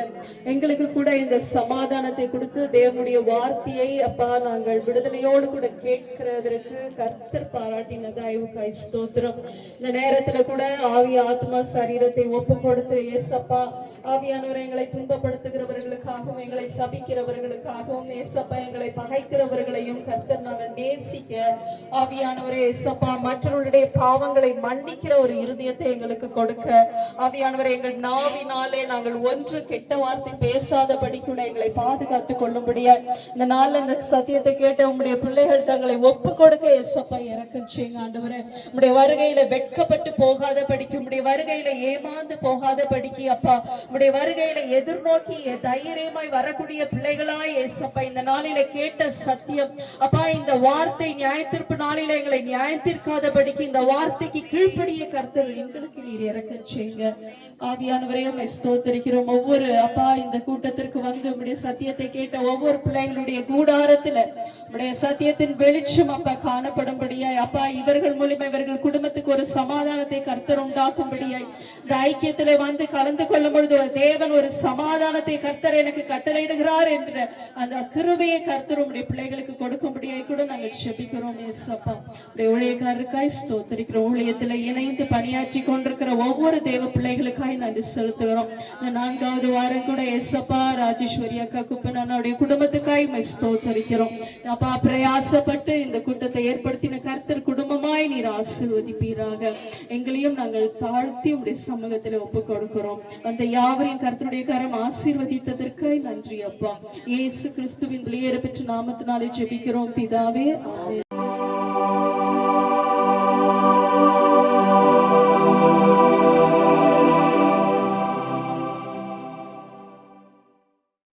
எங்களுக்கு கூட இந்த சமாதானத்தை கொடுத்து தேவனுடைய வார்த்தையை அப்பா நாங்கள் விடுதலையோடு கூட கேட்கிறதற்கு கர்த்தர் பாராட்டின தயவுக்காய் ஸ்தோத்திரம். இந்த நேரத்துல கூட ஆவி ஆத்மா சரீரத்தை ஒப்பு கொடுத்து ஏசப்பா ஆவியானவரை எங்களை துன்பப்படுத்துகிறவர்களுக்காகவும் எங்களை சபிக்கிறவர்களுக்காகவும் ஏசப்பா எங்களை பகைக்கிறவர்களையும் கர்த்தர் நாங்கள் நேசிக்க ஆவியானவரே ஏசப்பா மற்றவர்களுடைய பாவங்களை மன்னிக்கிற ஒரு இருதயத்தை எங்களுக்கு கொடுக்க ஆவியானவரை எங்கள் நாவினாலே நாங்கள் ஒன்று கெட்ட வார்த்தை பேசாதபடி கூட எங்களை பாதுகாத்துக் கொள்ளும்படியா இந்த நாள்ல இந்த சத்தியத்தை கேட்ட உங்களுடைய பிள்ளைகள் தங்களை ஒப்பு கொடுக்க ஏசப்பா இறக்கம் செய்யுங்க ஆண்டவரே. உங்களுடைய வருகையில வெட்கப்பட்டு போகாத படிக்கு, உங்களுடைய வருகையில ஏமாந்து போகாத படிக்கு அப்பா, உங்களுடைய வருகையில எதிர்நோக்கி தைரியமாய் வரக்கூடிய பிள்ளைகளாய் ஏசப்பா இந்த நாளில கேட்ட சத்தியம் அப்பா, இந்த வார்த்தை நியாயத்தீர்ப்பு நாளில எங்களை நியாயத்தீர்க்காதபடிக்கு இந்த வார்த்தைக்கு கீழ்ப்படிய கர்த்தர் எங்களுக்கு நீர் இறக்கம் செய்யுங்க. ஆவியானவரையும் ஸ்தோத்திரிக்கிறோம். ஒவ்வொரு அப்பா இந்த கூட்டத்திற்கு வந்து உங்களுடைய சத்தியத்தை கேட்ட ஒவ்வொரு பிள்ளைகளுடைய கூடாரத்துல உங்களுடைய சத்தியத்தின் வெளிச்சம் அப்பா காணப்படும்படியாய் அப்பா இவர்கள் மூலமா இவர்கள் குடும்பத்துக்கு ஒரு சமாதானத்தை கர்த்தர் உண்டாக்கும்படியாய் இந்த ஐக்கியத்துல வந்து கலந்து கொள்ளும் பொழுது ஒரு தேவன் ஒரு சமாதானத்தை கர்த்தர் எனக்கு கட்டளையிடுகிறார் என்ற அந்த கிருபையை கர்த்தர் உங்களுடைய பிள்ளைகளுக்கு கொடுக்கும்படியாய் கூட நாங்கள் செபிக்கிறோம். ஏசப்பா உடைய ஊழியக்காரருக்காய் ஸ்தோத்திரிக்கிறோம். ஊழியத்துல இணைந்து பணியாற்றி கொண்டிருக்கிற ஒவ்வொரு தேவ பிள்ளைகளுக்காய் நன்றி செலுத்துகிறோம். இந்த 4வது வாரம் கூட ஏசப்பா ராஜேஸ்வரி அக்கா குப்பனுடைய குடும்பத்துக்காய் ஸ்தோத்திரிக்கிறோம். அப்பா பிரயாசப்பட்டு இந்த கூட்டத்தை ஏற்படுத்தின கர்த்தர் குடும்பமாய் நீர் ஆசீர்வதிப்பீராக. எங்களையும் நாங்கள் தாழ்த்தி உடைய சமூகத்தில் ஒப்பு கொடுக்கிறோம். அந்த யாவரையும் கர்த்தருடைய கரம் ஆசீர்வதித்ததற்காய் நன்றி அப்பா. இயேசு கிறிஸ்துவின் வெளியேற பெற்ற நாமத்தினாலே ஜெபிக்கிறோம் பிதாவே, ஆமென்.